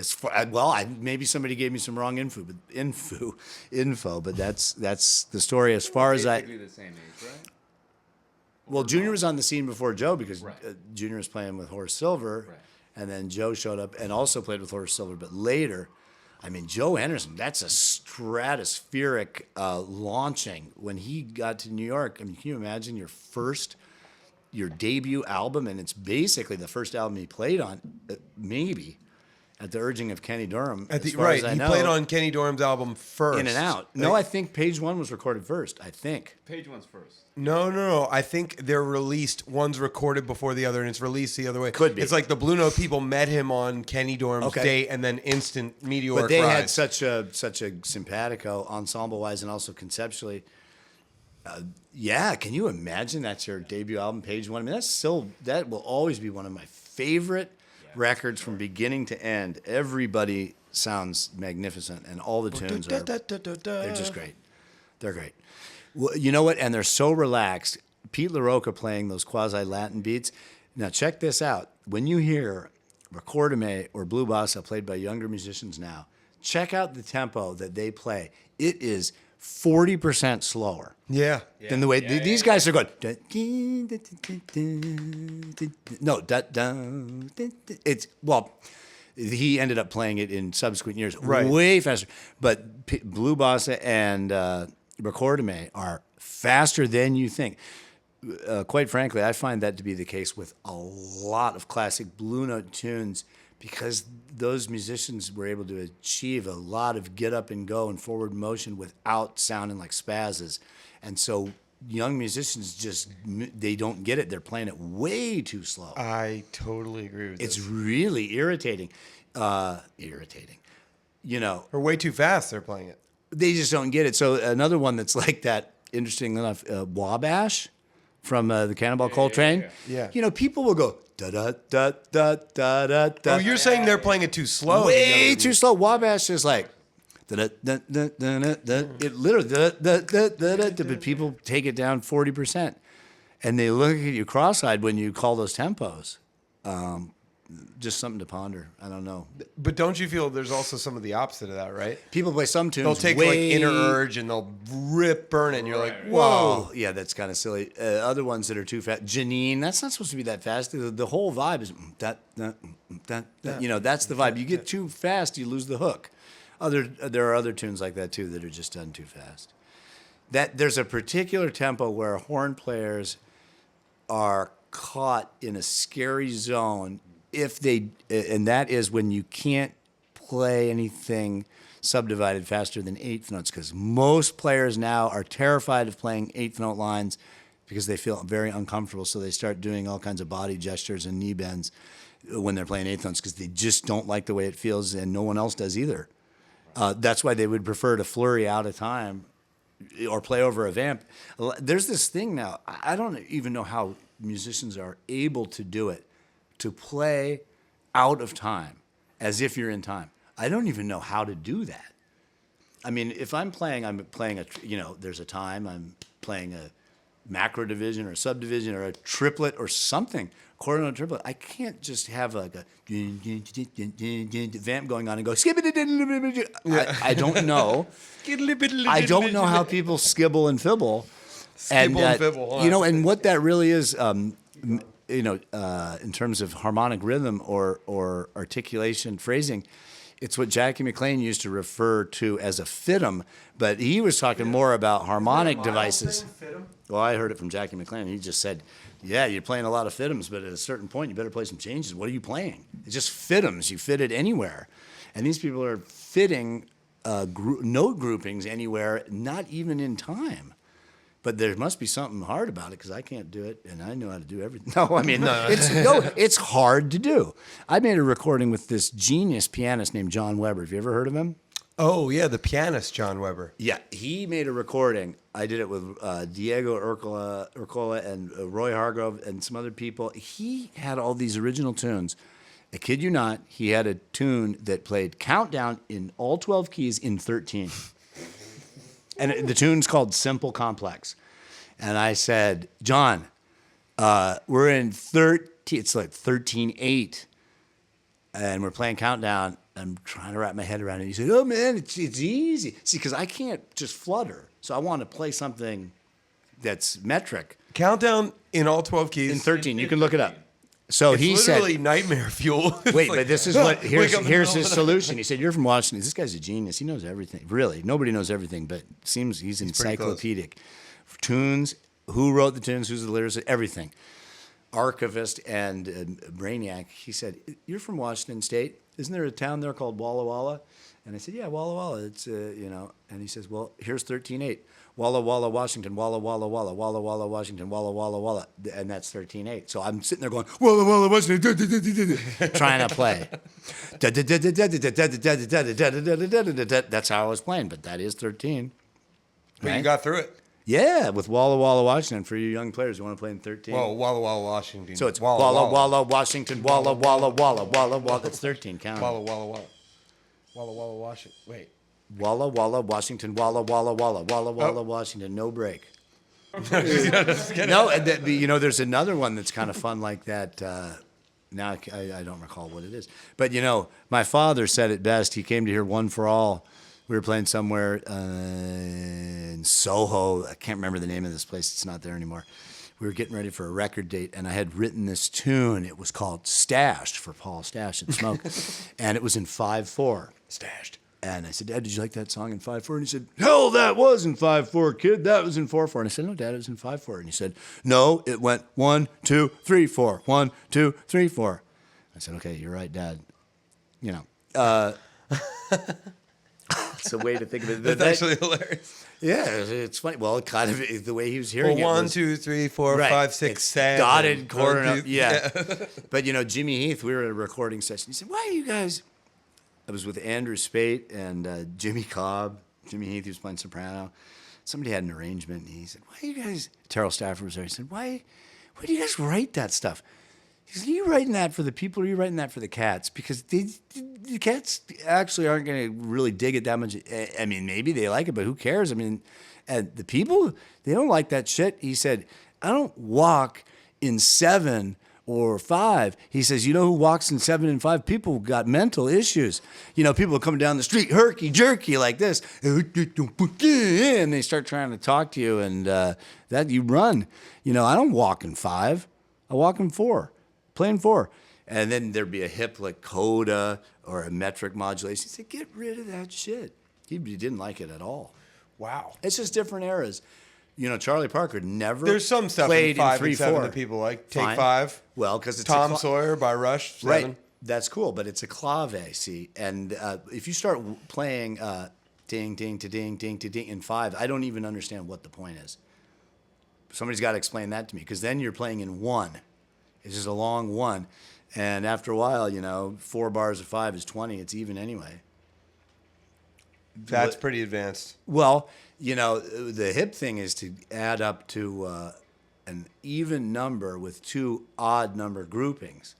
Maybe somebody gave me some wrong info, but that's the story as far as I. Basically the same age, right? Well, Junior was on the scene before Joe because Right. Junior was playing with Horace Silver, Right. and then Joe showed up and also played with Horace Silver, but later. I mean, Joe Henderson, that's a stratospheric launching. When he got to New York, I mean, can you imagine your debut album, and it's basically the first album he played on, maybe, at the urging of Kenny Dorham. As far as I he know, played on Kenny Dorham's album first. In and Out. No, I think Page One was recorded first, I think. Page one's first. No. I think they're released. One's recorded before the other, and it's released the other way. Could be. It's like the Blue Note people met him on Kenny Dorham's Okay. date, and then instant meteoric But they had rise. such a simpatico ensemble-wise and also conceptually. Can you imagine that's your debut album, Page One? I mean, that will always be one of my favorite records from beginning to end. Everybody sounds magnificent, and all the tunes they're just great. They're great. Well, you know what? And they're so relaxed. Pete LaRocca playing those quasi-Latin beats. Now, check this out. When you hear Ricordame or Blue Bossa played by younger musicians now, check out the tempo that they play. It is 40% slower Yeah. than the way these guys are going. No, it's he ended up playing it in subsequent years Right. way faster. But Blue Bossa and Ricordame are faster than you think. Quite frankly, I find that to be the case with a lot of classic Blue Note tunes because those musicians were able to achieve a lot of get up and go and forward motion without sounding like spazzes. And so young musicians they don't get it. They're playing it way too slow. I totally agree with It's this. really irritating. Or way too fast, they're playing it. they just don't get it. So another one that's like that, interesting enough, Wabash from the Cannonball Coltrane. Yeah. You know, people will go da da da da da da da. Oh, you're saying they're playing it too slow? Way too slow. Wabash is like da da da da da da. It literally da da da da da. But people take it down 40%, and they look at you cross-eyed when you call those tempos. Just something to ponder. I don't know. But don't you feel there's also some of the opposite of that, right? People play some tunes. They'll take like Inner Urge and they'll burn it, and you're like, Whoa. whoa. Yeah, that's kind of silly. Other ones that are too fast. Janine, that's not supposed to be that fast. The whole vibe is that. You know, that's the vibe. You get too fast, you lose the hook. There are other tunes like that too that are just done too fast. There's a particular tempo where horn players are caught in a scary zone and that is when you can't play anything subdivided faster than eighth notes, because most players now are terrified of playing eighth note lines because they feel very uncomfortable, so they start doing all kinds of body gestures and knee bends when they're playing eighth notes because they just don't like the way it feels, and no one else does either. That's why they would prefer to flurry out of time or play over a vamp. There's this thing now, I don't even know how musicians are able to do it, to play out of time as if you're in time. I don't even know how to do that. I mean, if I'm playing there's a time, I'm playing macro division or a subdivision or a triplet or something, chord on a triplet. I can't just have like a vamp going on and go skip it. I don't know. I don't know how people skibble and fibble. Skibble and fibble, huh? You know, and what that really is, you know, in terms of harmonic rhythm or articulation, phrasing, it's what Jackie McLean used to refer to as a fiddum, but he was talking more about harmonic devices. Well, I heard it from Jackie McLean. He just said, yeah, you're playing a lot of fiddums, but at a certain point, you better play some changes. What are you playing? It's just fiddums. You fit it anywhere. And these people are fitting note groupings anywhere, not even in time. But there must be something hard about it because I can't do it, and I know how to do everything. No, I mean, it's hard to do. I made a recording with this genius pianist named John Weber. Have you ever heard of him? Oh, yeah, the pianist, John Weber. Yeah, he made a recording. I did it with Diego Urcola and Roy Hargrove and some other people. He had all these original tunes. I kid you not, he had a tune that played Countdown in all 12 keys in 13. And the tune's called Simple Complex. And I said, John, we're in 13, it's like 13/8. And we're playing Countdown. I'm trying to wrap my head around it. He said, oh, man, it's easy. See, because I can't just flutter. So I want to play something that's metric. Countdown in all 12 keys. In 13, you can look it up. So It's he literally said, nightmare fuel. wait, but this is what, Wake up in the here's middle his of the solution. He said, you're from Washington. This guy's a genius. He knows everything. Really, nobody knows everything, but it seems he's pretty encyclopedic. Tunes, who wrote the tunes, who's the lyricist, everything. Archivist and brainiac. He said, you're from Washington State. Isn't there a town there called Walla Walla? And I said, yeah, Walla Walla. It's, you know. And he says, well, here's 13/8. Walla Walla, Washington, Walla Walla Walla, Walla Walla, Washington, Walla Walla Walla, and that's 13/8. So I'm sitting there going, Walla Walla, Washington, trying to play. That's how I was playing, but that is 13. But Right? you got through it. Yeah, with Walla Walla, Washington. For you young players who want to play in 13. Whoa, Walla Walla, Washington. So it's Walla Walla, Washington, Walla Walla, Walla Walla, Walla. That's 13. Count. Walla Walla Walla. Walla Walla, Washington. Wait. Walla Walla, Washington, Walla Walla, Walla, Walla Walla, Washington. No break. No, and you know, there's another one that's kind of fun like that. Now I don't recall what it is, but you know, my father said it best. He came to hear One for All. We were playing somewhere in Soho. I can't remember the name of this place. It's not there anymore. We were getting ready for a record date, and I had written this tune. It was called Stashed for Paul Stash and Smoke, and it was in 5/4. Stashed. And I said, Dad, did you like that song in 5/4? And he said, hell, that was in 5/4, kid. That was in 4/4. And I said, no, Dad, it was in 5/4. And he said, no, it went 1, 2, 3, 4. 1, 2, 3, 4. I said, okay, you're right, Dad. You know, it's a way to think of it. That's actually hilarious. Yeah, it's funny. Well, kind of the way he was hearing Well, it 1, was 2, 3, 4, right. 5, 6, It's 7. dotted corner. One, Up, two- yeah. But, you know, Jimmy Heath, we were at a recording session. He said, why are you guys... I was with Andrew Spate and Jimmy Cobb. Jimmy Heath, he was playing soprano. Somebody had an arrangement, and he said, why are you guys... Terrell Stafford was there. He said, why do you guys write that stuff? He said, are you writing that for the people or are you writing that for the cats? Because the cats actually aren't going to really dig it that much. I mean, maybe they like it, but who cares? I mean, and the people, they don't like that shit. He said, I don't walk in 7 or 5. He says, you know who walks in 7 and 5? People who got mental issues. You know, people coming down the street, herky-jerky like this, and they start trying to talk to you, and that you run. You know, I don't walk in 5. I walk in 4, playing 4. And then there'd be a hip like coda or a metric modulation. He said, get rid of that shit. He didn't like it at all. Wow. It's just different eras. You know, Charlie Parker never There's some stuff played in 5 in 3/4. and 7 that people like. Take Fine. 5. Well, because it's Tom Sawyer by Rush. 7. right. That's cool, but it's a clave, see. And if you start playing ding, ding, to ding, ding, to ding in 5, I don't even understand what the point is. Somebody's got to explain that to me, because then you're playing in 1. It's just a long 1. And after a while, you know, 4 bars of 5 is 20. It's even anyway. That's pretty advanced. Well, you know, the hip thing is to add up to an even number with 2 odd number groupings.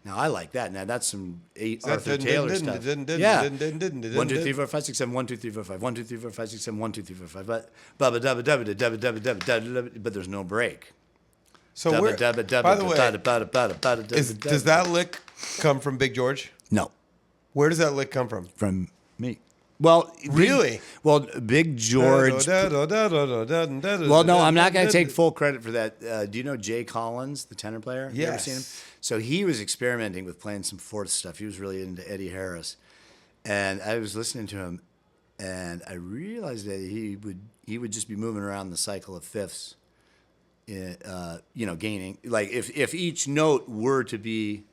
Now I like that. Now that's some that Arthur Taylor stuff. Yeah. 1, 2, 3, 4, 5, 6, 7. 1, 2, 3, 4, 5. 1, 2, 3, 4, 5, 6, 7. 1, 2, 3, 4, 5. But there's no break. So by the way, does that lick come from Big George? No, Where does that lick come from? from me. Well, Really? Big George. Well, no, I'm not going to take full credit for that. Do you know Jay Collins, the tenor player? You ever seen him? Yes. So he was experimenting with playing some fourth stuff. He was really into Eddie Harris, and I was listening to him, and I realized that he would just be moving around the cycle of fifths, gaining. Like if each note were to be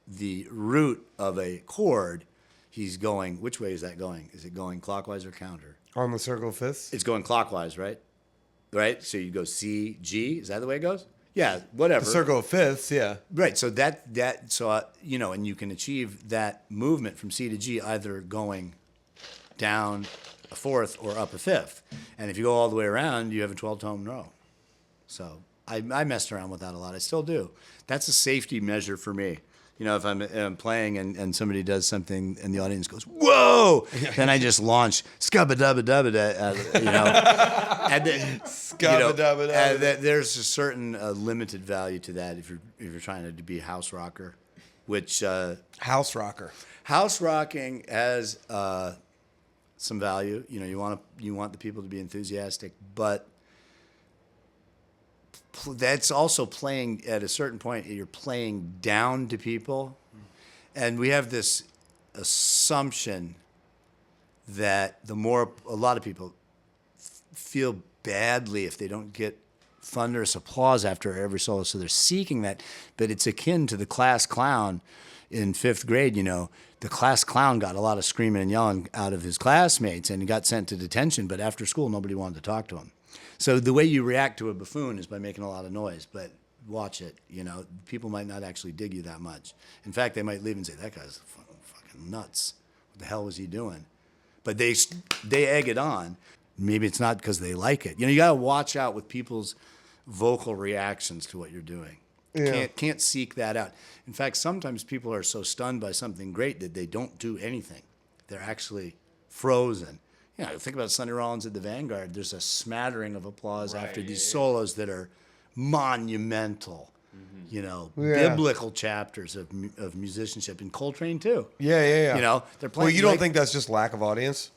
the root of a chord, he's going. Which way is that going? Is it going clockwise or counter? On the circle of fifths? It's going clockwise, right? Right? So you go C, G. Is that the way it goes? Yeah, whatever. The circle of fifths, yeah. Right. So and you can achieve that movement from C to G either going down a fourth or up a fifth. And if you go all the way around, you have a 12-tone row. So I messed around with that a lot. I still do. That's a safety measure for me. If I'm playing and somebody does something and the audience goes, whoa, then I just launch scubba-dubba-dubba, and then, there's a certain limited value to that if you're trying to be a house rocker, which House rocker. house rocking has some value. You want the people to be enthusiastic, but that's also playing at a certain point. You're playing down to people, and we have this assumption that a lot of people feel badly if they don't get thunderous applause after every solo, so they're seeking that. But it's akin to the class clown in 5th grade. The class clown got a lot of screaming and yelling out of his classmates, and he got sent to detention. But after school, nobody wanted to talk to him. So the way you react to a buffoon is by making a lot of noise, but watch it. People might not actually dig you that much. In fact, they might leave and say, that guy's fucking nuts. What the hell was he doing? But they egg it on. Maybe it's not because they like it. You got to watch out with people's vocal reactions to what you're doing. Yeah. Can't seek that out. In fact, sometimes people are so stunned by something great that they don't do anything. They're actually frozen. Think about Sonny Rollins at the Vanguard. There's a smattering of applause after these solos that are monumental, biblical chapters of musicianship. And Coltrane, too. Yeah. They're playing. Well, you don't think that's just lack of audience?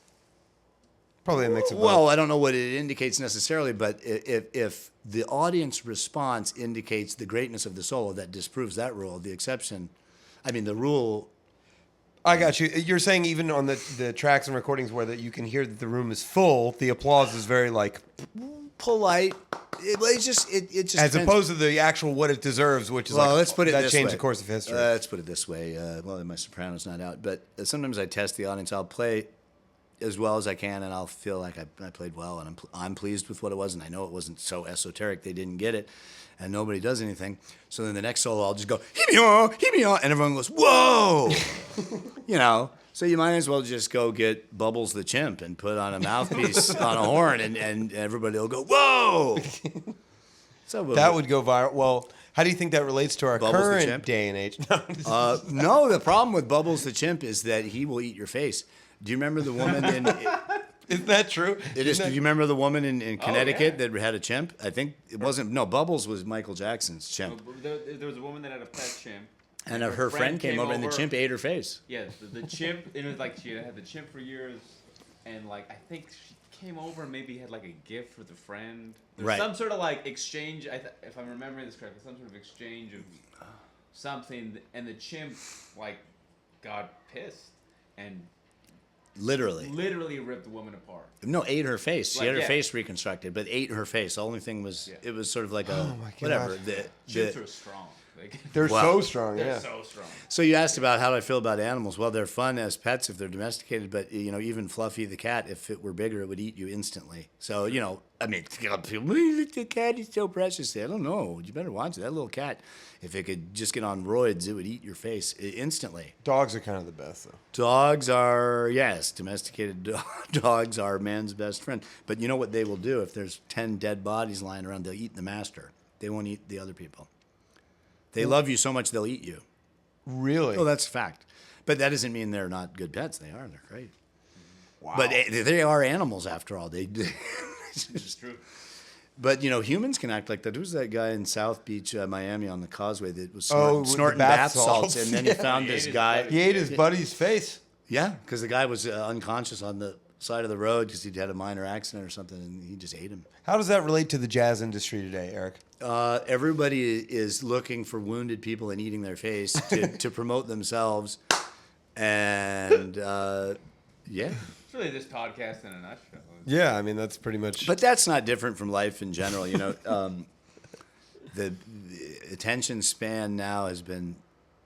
Probably a mix of both. Well, I don't know what it indicates necessarily, but if the audience response indicates the greatness of the solo, that disproves that rule. The rule... I got you. You're saying even on the tracks and recordings where that you can hear that the room is full, the applause is very polite. It just as depends. opposed to the actual what it deserves, which is let's put it that this changed way. the course of history. Let's put it this way. My soprano's not out, but sometimes I test the audience. I'll play as well as I can, and I'll feel like I played well, and I'm pleased with what it was, and I know it wasn't so esoteric they didn't get it, and nobody does anything. So then the next solo, I'll just go, hee-me-yaw, and everyone goes, whoa! So you might as well just go get Bubbles the Chimp and put on a mouthpiece on a horn, and everybody will go, whoa! So that would go viral. Well, how do you think that relates to our Bubbles the current Chimp? day and age? No, the problem with Bubbles the Chimp is that he will eat your face. Do you remember the woman in... Isn't that true? It is. Do you remember the woman in Connecticut that had a chimp? I think it wasn't... No, Bubbles was Michael Jackson's chimp. There was a woman that had a pet chimp. And her friend came over and the chimp ate her face. Yeah, the chimp, it was like she had the chimp for years, and I think she came over and maybe had a gift with a friend. There was some sort of exchange, if I'm remembering this correctly, some sort of exchange of something, and the chimp got pissed and literally ripped the woman apart. No, ate her face. She had her face reconstructed, but ate her face. The only thing was, it was sort of like whatever. Chimps are strong. They're so strong, They're so strong. So you asked about how do I feel about animals. Well, they're fun as pets if they're domesticated, but even Fluffy the cat, if it were bigger, it would eat you instantly. So people, the cat is so precious. I don't know. You better watch it. That little cat, if it could just get on roids, it would eat your face instantly. Dogs are kind of the best, though. Dogs are, yes, domesticated dogs are man's best friend. But you know what they will do? If there's 10 dead bodies lying around, they'll eat the master. They won't eat the other people. They love you so much they'll eat you. Really? Oh, that's a fact. But that doesn't mean they're not good pets. They are. They're great. Wow. But they are animals after all. It's true. But humans can act like that. Who's that guy in South Beach, Miami, on the causeway that was with the snorting bath bath salts, salts. and then he found He this ate his guy. buddy. He ate his buddy's face. Yeah, because the guy was unconscious on the side of the road because he'd had a minor accident or something, and he just ate him. How does that relate to the jazz industry today, Eric? Everybody is looking for wounded people and eating their face to promote themselves, and yeah. It's really this podcast in a nutshell. Yeah, I mean, that's pretty much. But that's not different from life in general. The attention span now has been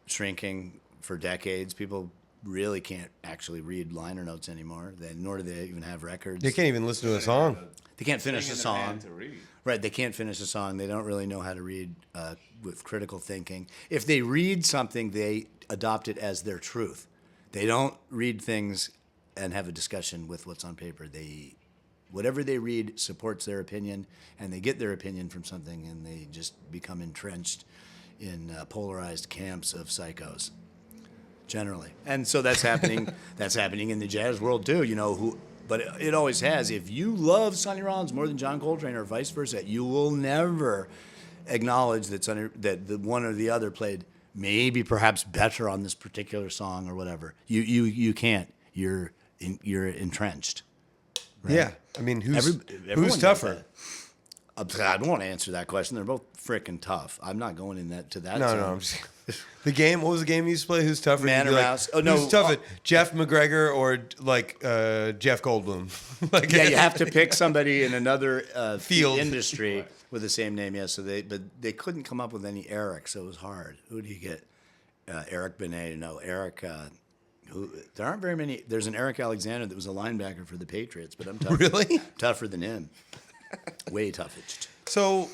shrinking for decades. People really can't actually read liner notes anymore. Nor do they even have records. They can't even listen to a song. They can't finish a Thing in song. their hand to read. Right, they can't finish a song. They don't really know how to read with critical thinking. If they read something, they adopt it as their truth. They don't read things and have a discussion with what's on paper. Whatever they read supports their opinion, and they get their opinion from something, and they just become entrenched in polarized camps of psychos, generally. And so that's happening. That's happening in the jazz world too. But it always has. If you love Sonny Rollins more than John Coltrane, or vice versa, you will never acknowledge that the one or the other played maybe perhaps better on this particular song or whatever. You can't. You're entrenched. Right? Yeah, I mean, who's Everyone does tougher? that. I don't want to answer that question. They're both freaking tough. I'm not going in to that. No, zone. no. I'm just, the game. What was the game you used to play? Who's tougher? Man You'd be or like, mouse. Oh, no. Who's tougher? Jeff McGregor or Jeff Goldblum? Like, Yeah, you have to pick somebody in another Field. industry with the same name. Yeah, but they couldn't come up with any Eric, so it was hard. Who do you get? Eric Benet? No, Eric. There aren't very many. There's an Eric Alexander that was a linebacker for the Patriots, but I'm tougher. Really? Tougher than him. Way toughest. So,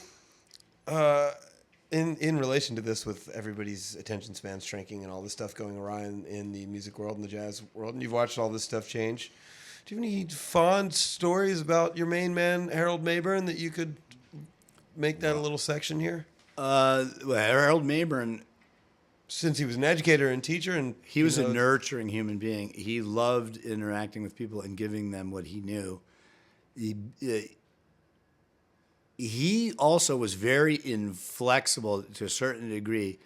in relation to this, with everybody's attention span shrinking and all this stuff going awry in the music world and the jazz world, and you've watched all this stuff change, do you have any fond stories about your main man, Harold Mayburn, that you could make that a little section here? Well, Harold Mayburn, Since he was an educator and teacher, and he was a nurturing human being. He loved interacting with people and giving them what he knew. He also was very inflexible to a certain degree.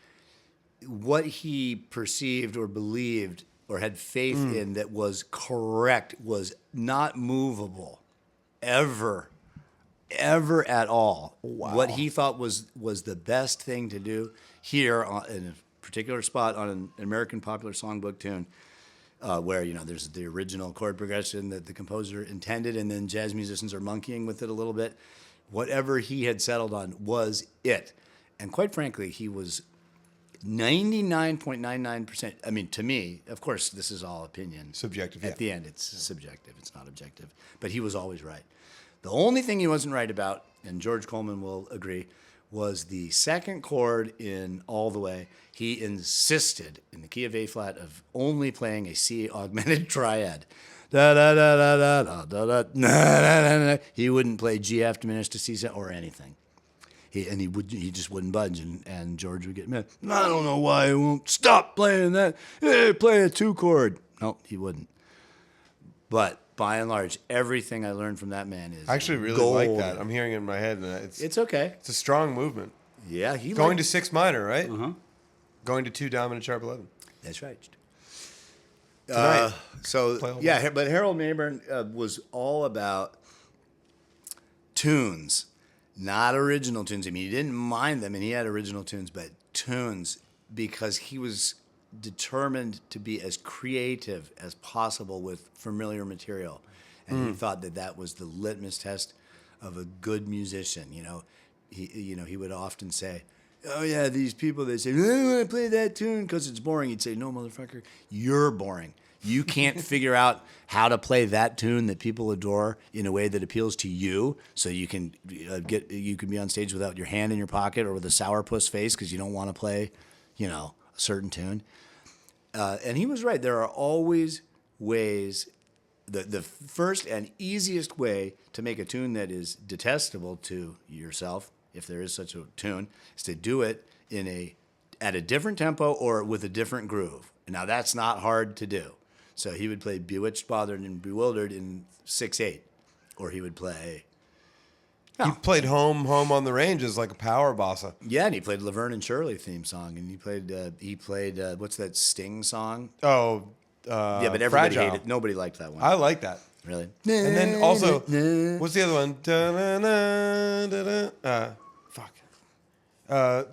What he perceived or believed or had faith in that was correct was not movable ever at all. Wow. What he thought was the best thing to do here in a particular spot on an American popular songbook tune, where there's the original chord progression that the composer intended, and then jazz musicians are monkeying with it a little bit. Whatever he had settled on was it. And quite frankly, he was 99.99%. I mean, to me, of course, this is all opinion. Subjective, At yeah. the end, it's subjective. It's not objective. But he was always right. The only thing he wasn't right about, and George Coleman will agree, was the second chord in All the Way. He insisted in the key of A flat of only playing a C augmented triad. Da da da da da da da da da. He wouldn't play G F diminished to C or anything. He just wouldn't budge, and George would get mad. I don't know why he won't stop playing that. Hey, play a 2-chord. No, he wouldn't. But by and large, everything I learned from that man is I actually really gold. like that. I'm hearing it in my head, and It's okay. it's a strong movement. Yeah, he Going liked- to 6 minor, right? Uh-huh. Going to 2 dominant sharp 11. That's right. Tonight. So Play all yeah, but Harold Mayburn was all about tunes, not original tunes. I mean, he didn't mind them, and he had original tunes, but tunes, because he was determined to be as creative as possible with familiar material, and he thought that was the litmus test of a good musician. He would often say, "Oh yeah, these people that say I don't want to play that tune because it's boring." He'd say, "No, motherfucker, you're boring. You can't figure out how to play that tune that people adore in a way that appeals to you, so you can you can be on stage without your hand in your pocket or with a sourpuss face because you don't want to play, a certain tune." And he was right. There are always ways. The first and easiest way to make a tune that is detestable to yourself, if there is such a tune, is to do it in a at a different tempo or with a different groove. Now that's not hard to do. So he would play Bewitched, Bothered, and Bewildered in 6/8, or he would play. He played Home on the Range as like a power bossa. Yeah, and he played Laverne and Shirley theme song, and he played what's that Sting song? Oh, Yeah, but everybody Fragile. hated. Nobody liked that one. I like that. Really? And then also, what's the other one? Fuck. Oh,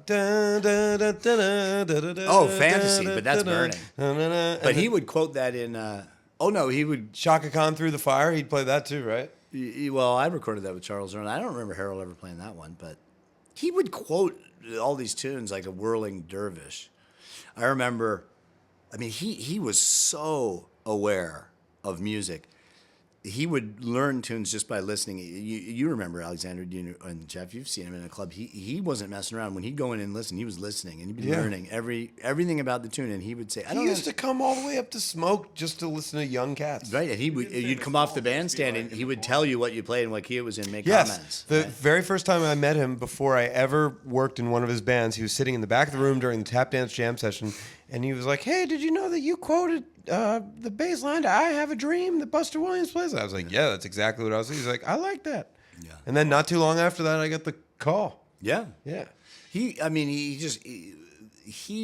Fantasy, but that's Burning. But he would quote that in. Oh no, he would. Shaka Khan Through the Fire. He'd play that too, right? Well, I recorded that with Charles Earl. I don't remember Harold ever playing that one, but he would quote all these tunes like a whirling dervish. I remember. I mean, he was so aware of music. He would learn tunes just by listening. You remember Alexander and Jeff. You've seen him in a club. He wasn't messing around. When he'd go in and listen, he was listening and he'd be learning everything about the tune. And he would say, He used to come all the way up to Smoke just to listen to Young Cats. Right, and you'd come off the bandstand and he would tell you what you played and what key it was in, make Yes. comments. The right? very first time I met him, before I ever worked in one of his bands, he was sitting in the back of the room during the tap dance jam session, and he was like, "Hey, did you know that you quoted the bass line to 'I Have a Dream' that Buster Williams plays?" I was like, "Yeah, that's exactly what I was saying." He's like, "I like that." Yeah. And then not too long after that, I got the call. Yeah. Yeah. He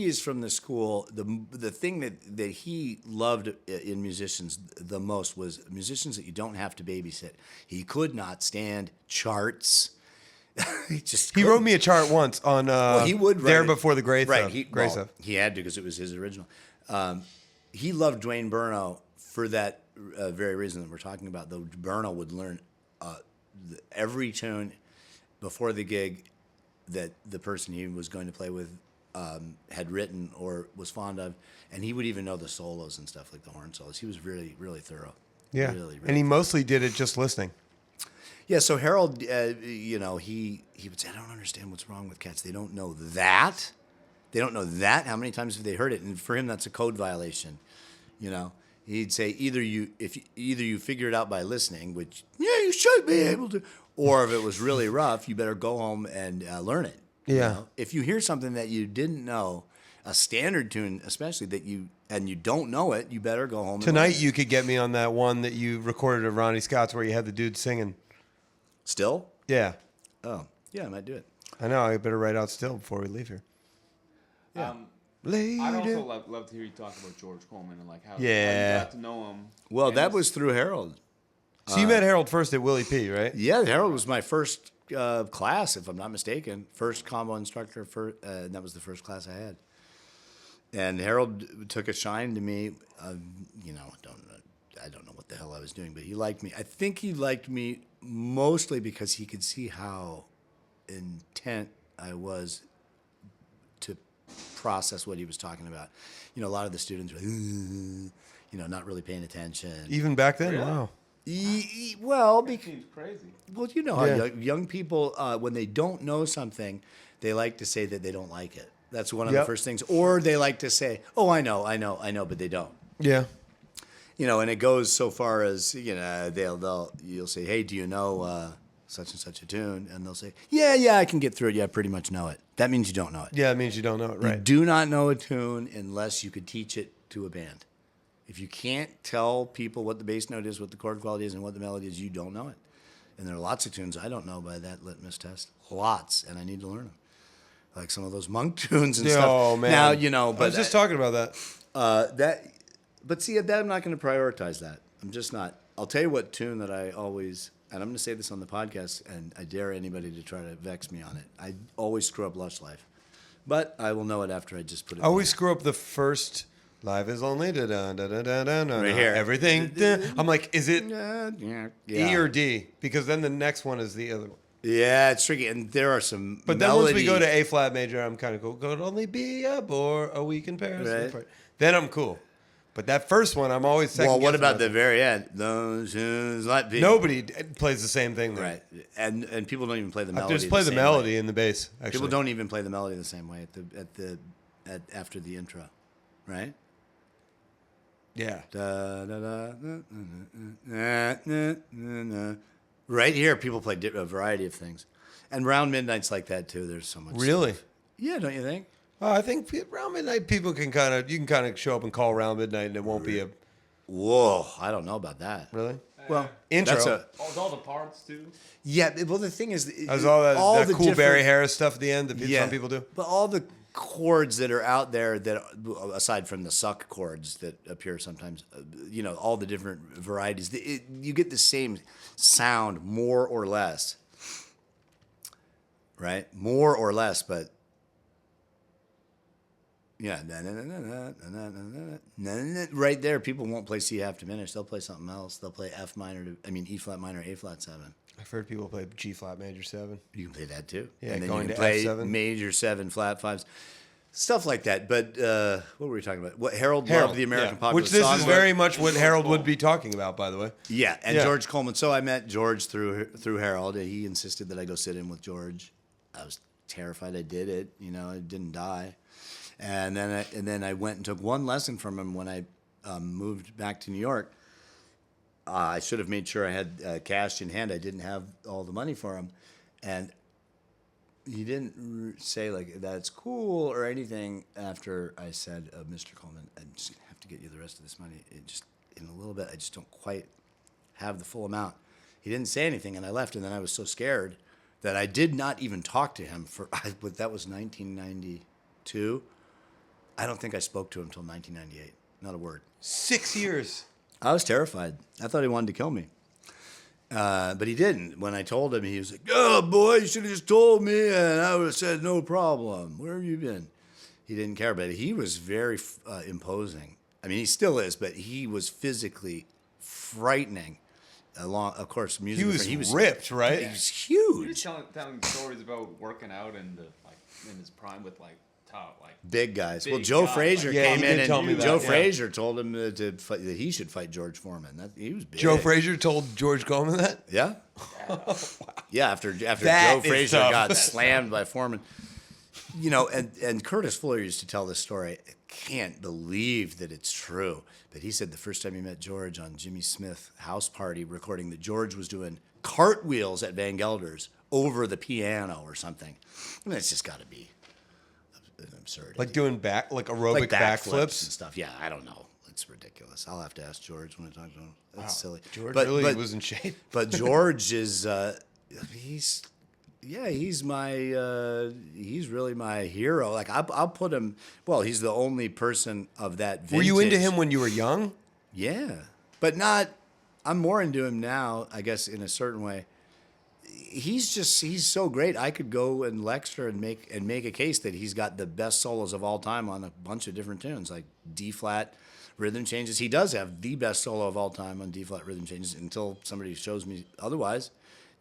is from the school. The thing that he loved in musicians the most was musicians that you don't have to babysit. He could not stand charts. He wrote me a chart once on he would write There it. Before the Great Right. Stuff. He had to because it was his original. He loved Dwayne Burno for that very reason that we're talking about. Though Burno would learn every tune before the gig that the person he was going to play with had written or was fond of, and he would even know the solos and stuff like the horn solos. He was really, really thorough. Yeah. Really, really and he mostly did it just listening. Yeah, so Harold, he would say, "I don't understand what's wrong with cats. They don't know that. They don't know that. How many times have they heard it?" And for him, that's a code violation. He'd say either you figure it out by listening, which you should be able to, or if it was really rough, you better go home and learn it. Yeah. If you hear something that you didn't know, a standard tune, especially that you don't know it, you better go home. Tonight, you could get me on that one that you recorded of Ronnie Scott's where you had the dude singing. Still? Yeah. Oh, yeah, I might do it. I know. I better write out Still before we leave here. Yeah. Lady. I'd also love to hear you talk about George Coleman and like how you got to know him. Well, And that was through Harold. So you met Harold first at Willie P, right? Yeah, Harold was my first class, if I'm not mistaken. First combo instructor, and that was the first class I had. And Harold took a shine to me. I don't know what the hell I was doing, but he liked me. I think he liked me mostly because he could see how intent I was to process what he was talking about. A lot of the students were, not really paying attention. Even back then? Really? Wow. Well, That seems crazy. Well, how young people, when they don't know something, they like to say that they don't like it. That's one of the first things. Or they like to say, "Oh, I know," but they don't. Yeah. And it goes so far as, you'll say, "Hey, do you know such and such a tune?" And they'll say, "Yeah, I can get through it. Yeah, I pretty much know it." That means you don't know it. Yeah, it means you don't know it, You right? do not know a tune unless you could teach it to a band. If you can't tell people what the bass note is, what the chord quality is, and what the melody is, you don't know it. And there are lots of tunes I don't know by that litmus test. Lots, and I need to learn them. Like some of those Monk tunes and stuff. Oh, man. Now, but I was just talking about that. But see, that I'm not going to prioritize that. I'm just not. I'll tell you what tune that I always, and I'm going to say this on the podcast, and I dare anybody to try to vex me on it. I always screw up Lush Life. But I will know it after I just put it I always down. screw up the first "Live is only da da da da da da da." Right here. Everything. I'm like, is it Yeah. E or D? Because then the next one is the other one. Yeah, it's tricky. And there are some But then melody. once we go to A flat major, I'm kind of cool. Could only be a bore a week in Paris. Right. Then I'm cool. But that first one, I'm always second. Well, what guessing about the myself. very end? Those tunes like be Nobody plays the same thing there. right, and people don't even play the I melody. just play the same melody way. in the bass. Actually, People don't even play the melody the same way after the intro, right? Yeah. Da, da, da, na. Right here, people play a variety of things, and Round Midnight's like that too. There's so much. Really? Stuff. Yeah, don't you think? I think around midnight you can kind of show up and call around midnight and it won't be a Whoa, I don't know about that. really. Well, Intro. that's All the parts too. yeah. Well, the thing is, There's all that the cool different- Barry Harris stuff at the end that some people do. But all the chords that are out there that, aside from the suck chords that appear sometimes, all the different varieties, you get the same sound more or less, right? More or less, but yeah, right there, people won't play C half diminished. They'll play something else. They'll play E flat minor, A flat 7. I've heard people play G flat major 7. You can play that too. Yeah, and then going you can to play F7. major 7, flat 5s, stuff like that. But what were we talking about? What Harold loved the American popular which this song is was? very much what Harold would be talking about, by the way. Yeah, and Yeah. George Coleman. So I met George through Harold. He insisted that I go sit in with George. I was terrified. I did it. I didn't die. And then I went and took one lesson from him when I moved back to New York. I should have made sure I had cash in hand. I didn't have all the money for him, and he didn't say like that's cool or anything. After I said, "Mr. Coleman, I'm just gonna have to get you the rest of this money. In a little bit. I just don't quite have the full amount." He didn't say anything, and I left. And then I was so scared that I did not even talk to him but that was 1992. I don't think I spoke to him until 1998. Not a word. 6 years. I was terrified. I thought he wanted to kill me. But he didn't. When I told him, he was like, "Oh, boy, you should have just told me, and I would have said, no problem. Where have you been?" He didn't care, but he was very imposing. I mean, he still is, but he was physically frightening. Of course, music. He was ripped, right? He was He was huge. telling stories about working out and in his prime with top Big guys. Well, Big Joe guy. Frazier Yeah, came he in did tell me and that, Joe yeah. Frazier told him that he should fight George Foreman. He was big. Joe Frazier told George Coleman that? Yeah. Yeah, after That Joe is Frazier tough. got slammed by Foreman. And Curtis Fuller used to tell this story. I can't believe that it's true. But he said the first time he met George on Jimmy Smith house party recording that George was doing cartwheels at Van Gelder's over the piano or something. I mean, it's just got to be an absurd. Like doing aerobic like backflips? and stuff. Yeah, I don't know. It's ridiculous. I'll have to ask George when I talk to him. That's silly. George But- really but- was in shape. But George is he's really my hero. Like I'll put him. Well, he's the only person of that vintage. Were you into him when you were young? Yeah, but not. I'm more into him now, I guess, in a certain way. He's so great. I could go and lecture and make a case that he's got the best solos of all time on a bunch of different tunes, like D flat rhythm changes. He does have the best solo of all time on D flat rhythm changes until somebody shows me otherwise.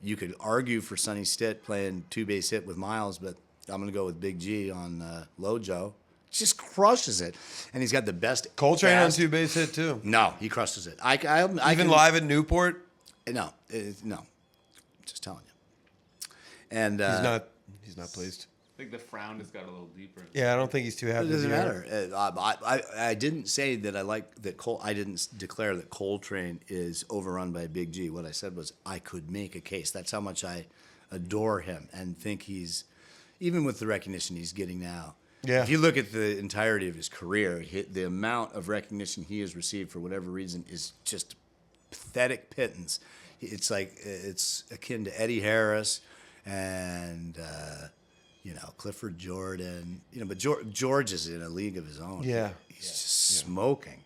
You could argue for Sonny Stitt playing 2-bass hit with Miles, but I'm going to go with Big G on Lojo. Just crushes it. And he's got the best. Coltrane on fast- 2-bass hit too. No, he crushes it. I Even can, live at Newport, No. Just telling you. And he's not pleased. I think the frown has got a little deeper. Yeah, I don't think he's too happy. it doesn't to hear it. matter. I didn't say that I like that I didn't declare that Coltrane is overrun by Big G. What I said was I could make a case. That's how much I adore him and think he's, even with the recognition he's getting now. Yeah. If you look at the entirety of his career, the amount of recognition he has received for whatever reason is just pathetic pittance. It's akin to Eddie Harris and Clifford Jordan. But George is in a league of his own. Yeah. He's just smoking.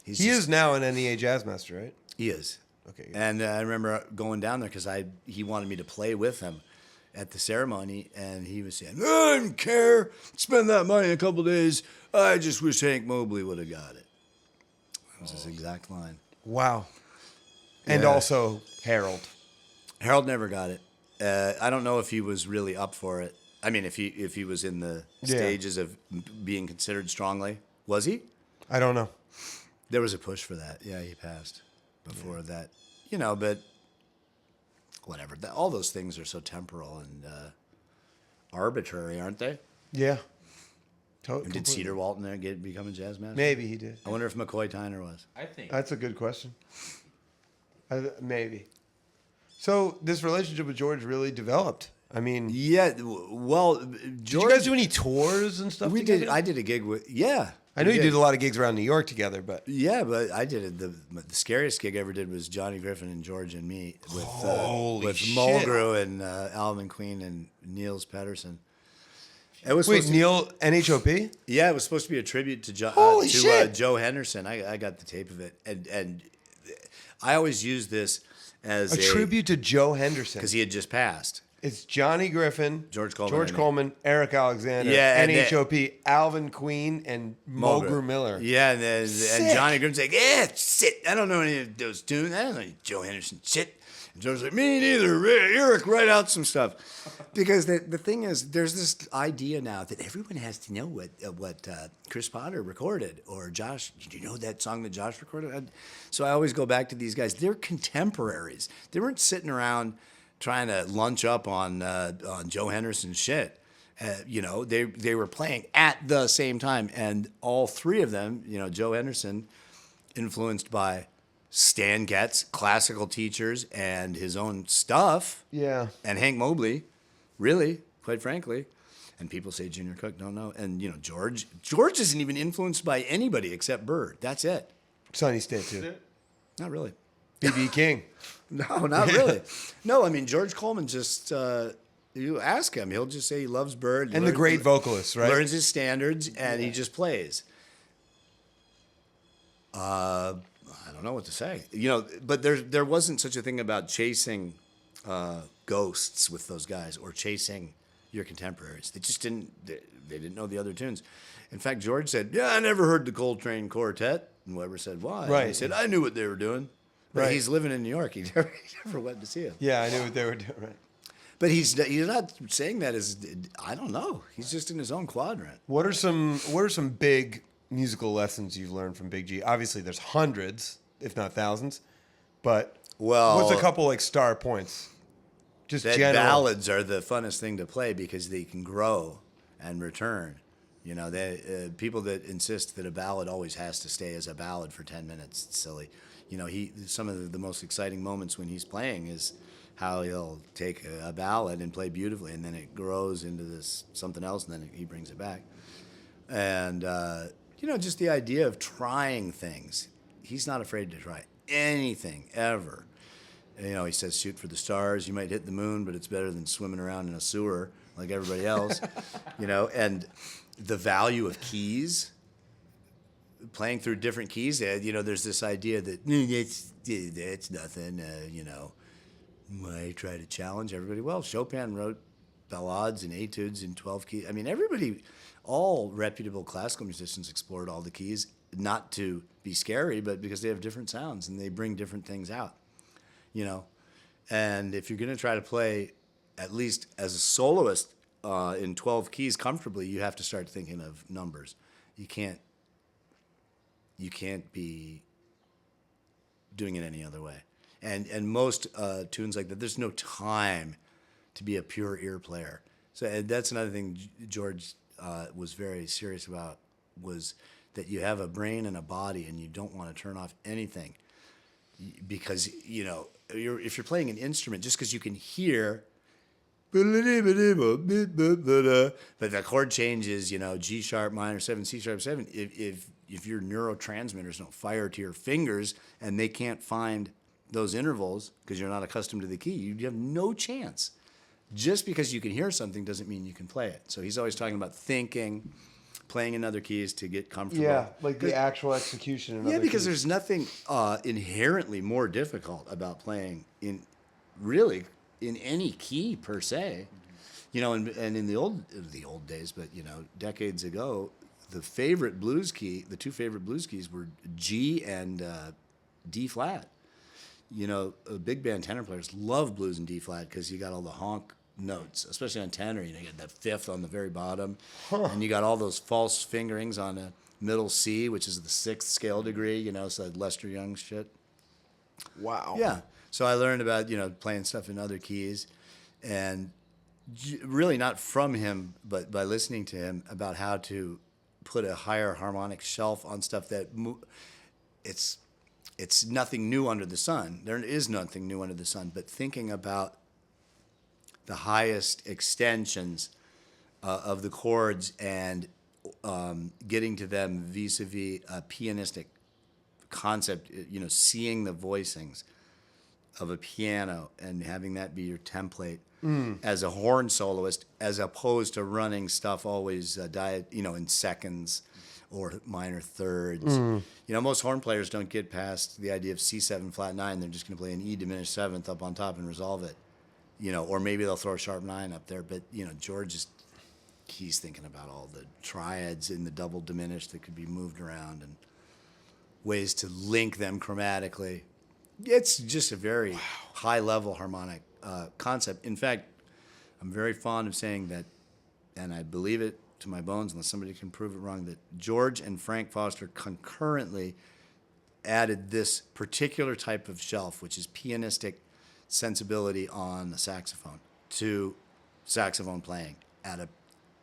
He is now an NEA Jazz Master, right? He is. Okay, good. And I remember going down there because he wanted me to play with him at the ceremony, and he was saying, "I don't care. Spend that money in a couple days. I just wish Hank Mobley would have got it." That was his exact line. Wow. And Yeah. also Harold. Harold never got it. I don't know if he was really up for it. I mean, if he was in the Yeah. stages of being considered strongly. Was he? I don't know. There was a push for that. Yeah, he passed before that. But whatever. All those things are so temporal and arbitrary, aren't they? Yeah. Did Completely. Cedar Walton become a jazz master? Maybe he did. I wonder if McCoy Tyner was. I think. That's a good question. Maybe. So this relationship with George really developed. I mean, Yeah, well, did George, you guys do any tours and stuff we together? did. I did a gig with. Yeah, I know we you did a lot of gigs around New York together, but Yeah, but I did it. The scariest gig I ever did was Johnny Griffin and George and me Holy with shit. Mulgrew and Alvin Queen and Niels Petterson. It was wait, supposed to, Neil NHOP? yeah, it was supposed to be a tribute to Holy shit. Joe Henderson. I got the tape of it, and I always use this as A tribute to Joe Henderson. because he had just passed. It's Johnny Griffin, George Coleman, Eric Alexander, Yeah, and NHOP, Alvin Queen, and Mulgrew Miller. Yeah, and Sick. Johnny Griffin's like, yeah, shit. I don't know any of those tunes. I don't know any Joe Henderson shit. And George's like, me neither. Eric, write out some stuff. Because the thing is, there's this idea now that everyone has to know what Chris Potter recorded or Josh. Did you know that song that Josh recorded? So I always go back to these guys. They're contemporaries. They weren't sitting around trying to lunch up on Joe Henderson's shit. They were playing at the same time, and all three of them, Joe Henderson, influenced by Stan Getz, classical teachers, and his own stuff. Yeah. And Hank Mobley, really, quite frankly. And people say Junior Cook, don't know. And George isn't even influenced by anybody except Bird. That's it. Sonny State, too. Not really. B.B. King. No, not really. No, I mean, George Coleman just, you ask him, he'll just say he loves Bird. And the great vocalist, right? Learns his standards, and he just plays. I don't know what to say. But there wasn't such a thing about chasing ghosts with those guys or chasing your contemporaries. They just didn't, they didn't know the other tunes. In fact, George said, yeah, I never heard the Coltrane Quartet. And Weber said, why? Right. And he said, I knew what they were doing. But Right. he's living in New York. He never went to see him. Yeah, I knew what they were doing, right. But he's not saying that as, I don't know. He's just in his own quadrant. What are some big musical lessons you've learned from Big G? Obviously, there's hundreds, if not thousands. But what's a couple like star points? Just That general. ballads are the funnest thing to play because they can grow and return. People that insist that a ballad always has to stay as a ballad for 10 minutes, it's silly. Some of the most exciting moments when he's playing is how he'll take a ballad and play beautifully, and then it grows into this something else, and then he brings it back. And just the idea of trying things. He's not afraid to try anything ever. He says, shoot for the stars. You might hit the moon, but it's better than swimming around in a sewer like everybody else. And the value of keys, playing through different keys. There's this idea that it's nothing. Why try to challenge everybody? Well, Chopin wrote ballades and etudes in 12 keys. I mean, all reputable classical musicians explored all the keys, not to be scary, but because they have different sounds and they bring different things out. And if you're going to try to play, at least as a soloist, in 12 keys comfortably, you have to start thinking of numbers. You can't be doing it any other way. And most tunes like that, there's no time to be a pure ear player. So and that's another thing George was very serious about, was that you have a brain and a body and you don't want to turn off anything. Because, if you're playing an instrument, just because you can hear, but the chord changes, G sharp minor 7, C sharp 7. If your neurotransmitters don't fire to your fingers and they can't find those intervals because you're not accustomed to the key, you have no chance. Just because you can hear something doesn't mean you can play it. So he's always talking about thinking, playing in other keys to get comfortable. Yeah, like the actual execution. In other because keys. there's nothing inherently more difficult about playing in any key per se. And in the old days, but decades ago, the two favorite blues keys were G and D flat. Big band tenor players love blues in D flat because you got all the honk notes, especially on tenor. You get that fifth on the very bottom, and you got all those false fingerings on the middle C, which is the 6th scale degree. So Lester Young shit. Wow. Yeah. So I learned about playing stuff in other keys, and really not from him, but by listening to him about how to put a higher harmonic shelf on stuff that it's nothing new under the sun. There is nothing new under the sun, but thinking about the highest extensions of the chords and getting to them vis-a-vis a pianistic concept, seeing the voicings of a piano and having that be your template as a horn soloist, as opposed to running stuff always in seconds or minor thirds. Most horn players don't get past the idea of C7 flat 9. They're just going to play an E diminished seventh up on top and resolve it. Or maybe they'll throw a sharp 9 up there. But, George he's thinking about all the triads in the double diminished that could be moved around and ways to link them chromatically. It's just a very high-level harmonic concept. In fact, I'm very fond of saying that, and I believe it to my bones, unless somebody can prove it wrong, that George and Frank Foster concurrently added this particular type of shelf, which is pianistic sensibility on the saxophone, to saxophone playing at a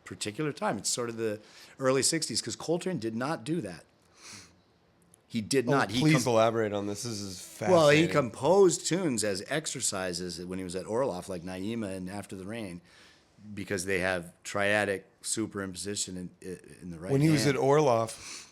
particular time. It's sort of the early 60s, because Coltrane did not do that. He did not. Please elaborate on this. This is fascinating. Well, he composed tunes as exercises when he was at Orloff, like Naima and After the Rain, because they have triadic superimposition in the right When he was hand. at Orloff.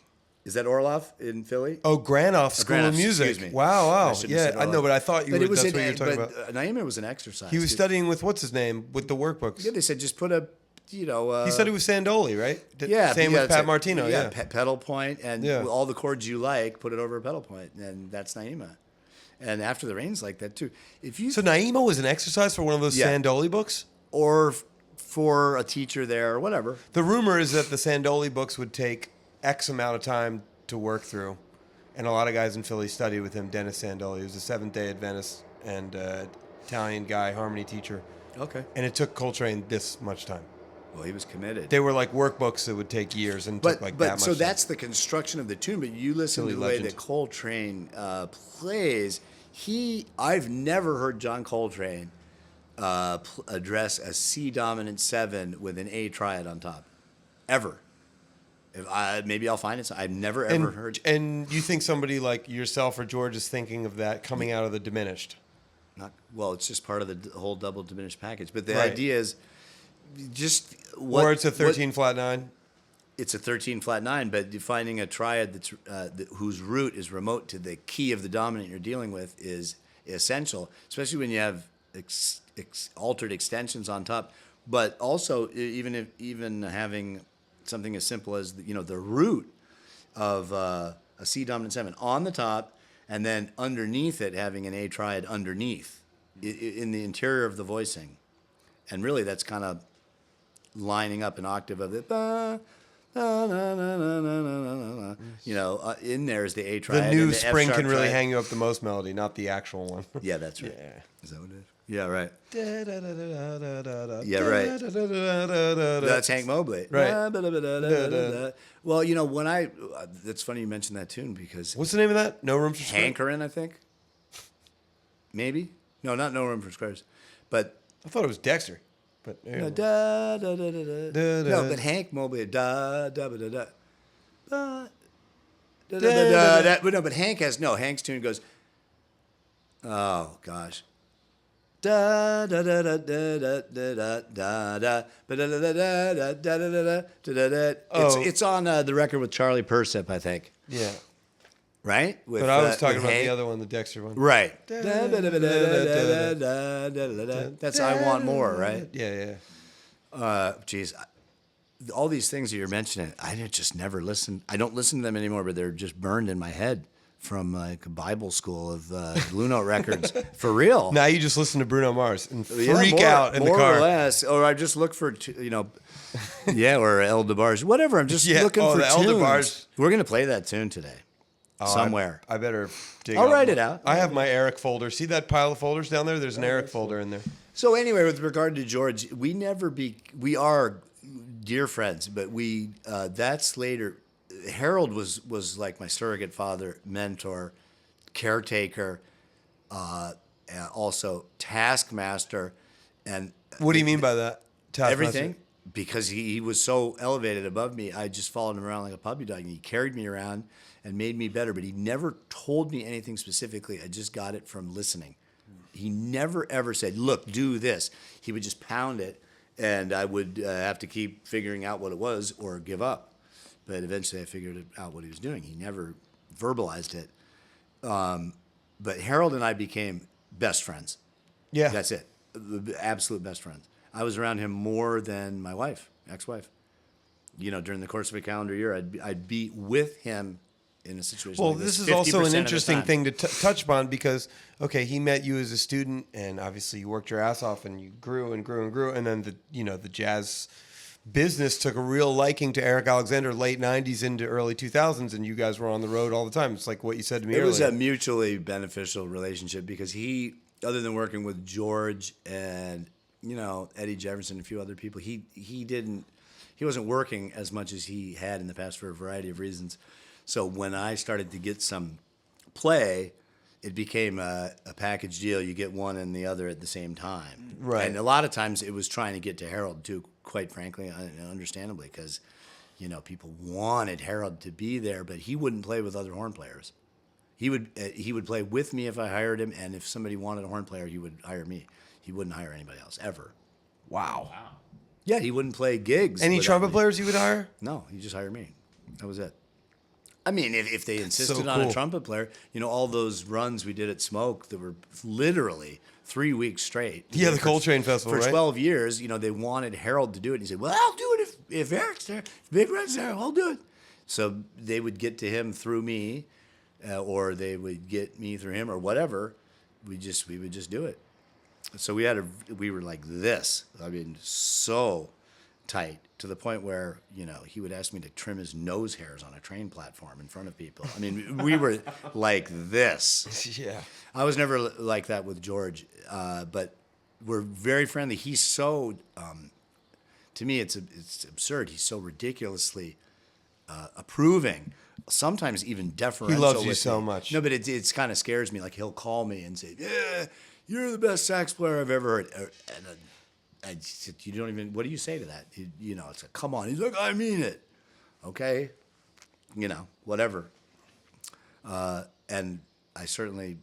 Is that Orloff in Philly? Oh, Granoff School Granoff, of Music. excuse me. Wow. I shouldn't have Yeah, said I know, Orloff. but I thought But it was that's what you were talking about. Naima was an exercise. He was studying with, what's his name, with the workbooks. Yeah, they said just put a, He studied with Sandoli, right? Yeah, Same with Pat Martino, yeah. Pedal point, and Yeah. all the chords you like, put it over a pedal point, and that's Naima. And After the Rain's like that too. So Naima was an exercise for one of those Sandoli books? Or for a teacher there, or whatever. The rumor is that the Sandoli books would take X amount of time to work through, and a lot of guys in Philly studied with him. Dennis Sandoli, he was a Seventh-day Adventist and Italian guy, harmony teacher. Okay. And it took Coltrane this much time. Well, he was committed. They were like workbooks that would take years and took that much so time. that's the construction of the tune. But you listen Philly to the way legend. that Coltrane plays. I've never heard John Coltrane address a C dominant 7 with an A triad on top, ever. Maybe I'll find it. I've never ever heard. And you think somebody like yourself or George is thinking of that coming out of the diminished? It's just part of the whole double diminished package. But the Right. idea is just Or it's a 13 flat 9? It's a 13 flat 9, but finding a triad that's whose root is remote to the key of the dominant you're dealing with is essential, especially when you have altered extensions on top. But also, even having something as simple as the root of a C dominant 7 on the top, and then underneath it having an A triad underneath in the interior of the voicing, and really that's kind of lining up an octave of it. In there is the A triad. The new and the spring F can sharp really triad. hang you up the most melody, not the actual one. Yeah, that's right. Yeah. Is that what it is? Yeah, right. Yeah, right. That's Hank Mobley. Right. Well, when that's funny you mentioned that tune because What's the name of that? No Room for Squares? Hankering, I think. Maybe. No, not No Room for Squares. But I thought it was Dexter. But no, but Hank Mobley da da da da da. But Hank's tune goes, oh gosh. Da da da da da da da da da da. It's on the record with Charlie Persip, I think. Yeah. Right? But I was talking with about Hank. the other one, the Dexter one. Right. That's I Want More, right? Yeah. Geez, all these things that you're mentioning, I just never listened. I don't listen to them anymore, but they're just burned in my head from like a Bible school of Blue Note records. For real. Now you just listen to Bruno Mars and Yeah, freak out in the car. More or less. Or I just look for, or El DeBarge. Whatever. I'm just looking for the El tunes. DeBarge. We're going to play that tune today. Somewhere. I better dig I'll up. write it out. I have my Eric folder. See that pile of folders down there? There's an Eric folder in there. So anyway, with regard to George, we are dear friends, but that's later. Harold was like my surrogate father, mentor, caretaker, also taskmaster, and What do you mean by that? Taskmaster? everything. Because he was so elevated above me, I just followed him around like a puppy dog, and he carried me around and made me better. But he never told me anything specifically. I just got it from listening. He never ever said, "Look, do this." He would just pound it, and I would have to keep figuring out what it was or give up. But eventually, I figured out what he was doing. He never verbalized it. But Harold and I became best friends. Yeah. That's it. The absolute best friends. I was around him more than my wife, ex-wife. During the course of a calendar year, I'd be with him in a situation Well, like this this. is also 50% an of the interesting time. thing to touch upon because, okay, he met you as a student, and obviously you worked your ass off, and you grew and grew and grew, and then the jazz business took a real liking to Eric Alexander late '90s into early 2000s, and you guys were on the road all the time. It's like what you said to me It earlier. was a mutually beneficial relationship because he, other than working with George and Eddie Jefferson and a few other people, he wasn't working as much as he had in the past for a variety of reasons. So when I started to get some play, it became a package deal. You get one and the other at the same time. Right. And a lot of times it was trying to get to Harold too, quite frankly, understandably, because people wanted Harold to be there, but he wouldn't play with other horn players. He would play with me if I hired him, and if somebody wanted a horn player, he would hire me. He wouldn't hire anybody else ever. Wow. Yeah, he wouldn't play gigs. Any without trumpet me. players you would hire? No, he just hired me. That was it. I mean, if they insisted so on cool. a trumpet player, all those runs we did at Smoke that were literally 3 weeks straight. Yeah, the Coltrane Festival, For right? 12 years, they wanted Harold to do it. And he said, well, I'll do it if Eric's there. If Big Red's there, I'll do it. So they would get to him through me, or they would get me through him, or whatever. We would just do it. So we were like this. I mean, so tight to the point where he would ask me to trim his nose hairs on a train platform in front of people. I mean, we were like this. Yeah. I was never like that with George, but we're very friendly. He's so, to me, it's absurd. He's so ridiculously approving. Sometimes even deferential. He loves you with so me. much. No, but it kind of scares me. Like he'll call me and say, "Yeah, you're the best sax player I've ever heard." And I said, "You don't even. What do you say to that? It's like, come on." He's like, "I mean it." Okay, whatever. And I certainly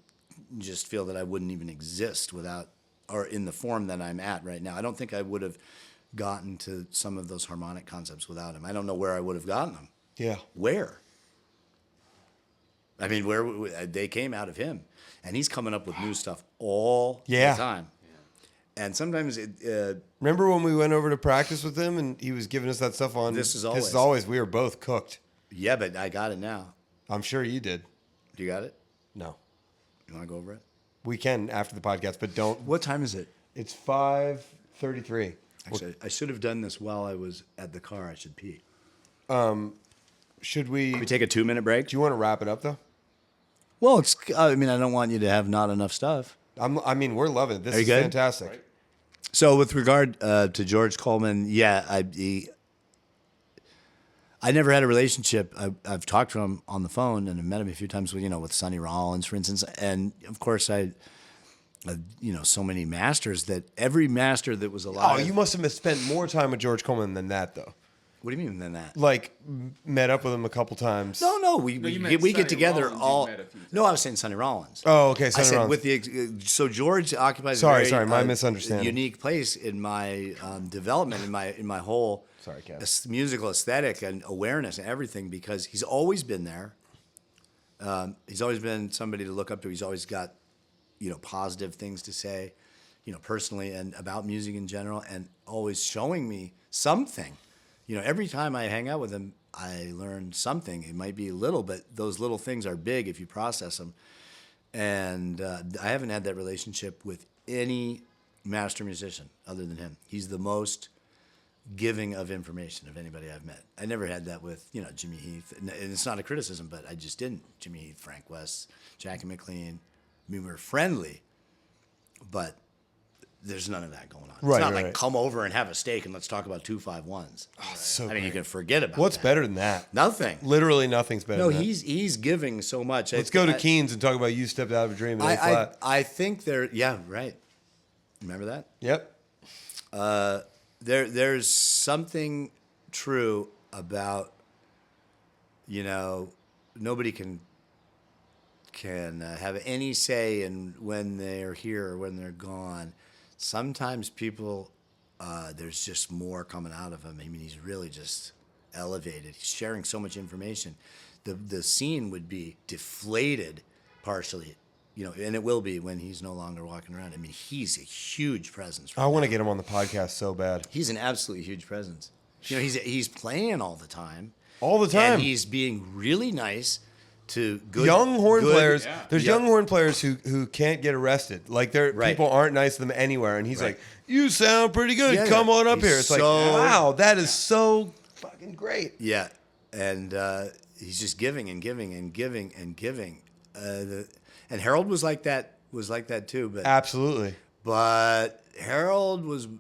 just feel that I wouldn't even exist without, or in the form that I'm at right now. I don't think I would have gotten to some of those harmonic concepts without him. I don't know where I would have gotten them. Yeah. Where? I mean, where they came out of him, and he's coming up with new stuff all the time. And sometimes Remember when we went over to practice with him and he was giving us that stuff on This Is Always. This Is Always. We were both cooked. yeah, but I got it now. I'm sure you did. Do you got it? No. You want to go over it? We can after the podcast, but don't. What time is it? It's 5:33. Actually, I should have done this while I was at the car. I should pee. Should we? We take a 2-minute break? Do you want to wrap it up though? Well, I don't want you to have not enough stuff. We're loving it. This Are you is good? fantastic. Right. So with regard to George Coleman, I never had a relationship. I've talked to him on the phone and I've met him a few times with Sonny Rollins, for instance. And of course, so many masters that every master that was alive. Oh, you must have spent more time with George Coleman than that, though. What do you mean than that? Like, met up with him a couple times. No, we you meant get Sonny together Rollins, all. you've met a few times. No, I was saying Sonny Rollins. Oh, okay. I Sonny said Rollins. with so George occupies Sorry, a very, my misunderstanding. unique place in my development in my whole Sorry, Kev. musical aesthetic and awareness and everything because he's always been there. He's always been somebody to look up to. He's always got positive things to say, personally and about music in general, and always showing me something. Every time I hang out with him, I learn something. It might be little, but those little things are big if you process them. And I haven't had that relationship with any master musician other than him. He's the most giving of information of anybody I've met. I never had that with, Jimmy Heath. And it's not a criticism, but I just didn't. Jimmy Heath, Frank West, Jackie McLean. I mean, we were friendly, but there's none of that going on. Right, it's not right. like come over and have a steak and let's talk about 251s. So I mean, you great. can forget about What's that. better than that? Nothing. Literally nothing's better No, than that. he's giving so much. Let's go to Keen's and talk about You Stepped Out of a Dream in A flat. I think yeah, right. Remember that? Yep. There's something true about, nobody can can have any say in when they're here or when they're gone. Sometimes people, there's just more coming out of him. I mean, he's really just elevated. He's sharing so much information. The scene would be deflated partially, and it will be when he's no longer walking around. I mean, he's a huge presence. I want to get him on the podcast so bad. He's an absolutely huge presence. He's playing all the time. All the time. And he's being really nice to good young horn players. Yeah. There's young horn players who can't get arrested. Like people aren't nice to them anywhere. And he's like, "You sound pretty good. Yeah, Come on up he's here." It's like, so- wow, that is so fucking great. Yeah, and he's just giving and giving and giving and giving. And Harold was like that too. Absolutely. But Harold wasn't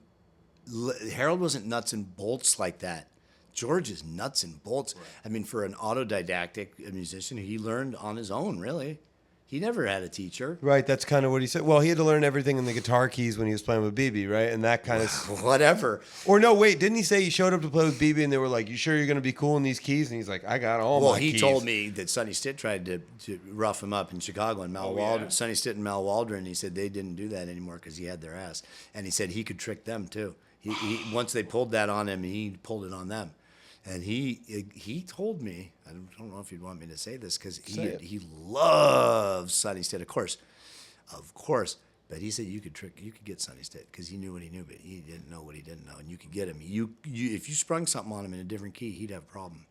nuts and bolts like that. George is nuts and bolts. Right. I mean, for an autodidactic musician, he learned on his own, really. He never had a teacher. Right, that's kind of what he said. Well, he had to learn everything in the guitar keys when he was playing with BB, right? And that kind of... Whatever. Or no, wait, didn't he say he showed up to play with BB and they were like, "You sure you're going to be cool in these keys?" And he's like, "I got all my keys." Well, he told me that Sonny Stitt tried to rough him up in Chicago, and Sonny Stitt and Mal Waldron, he said they didn't do that anymore because he had their ass. And he said he could trick them, too. He once they pulled that on him, he pulled it on them. And he told me, I don't know if you'd want me to say this, because he loves Sonny Stitt, of course, but he said you could get Sonny Stitt because he knew what he knew, but he didn't know what he didn't know, and you could get him. If you sprung something on him in a different key, he'd have a problem.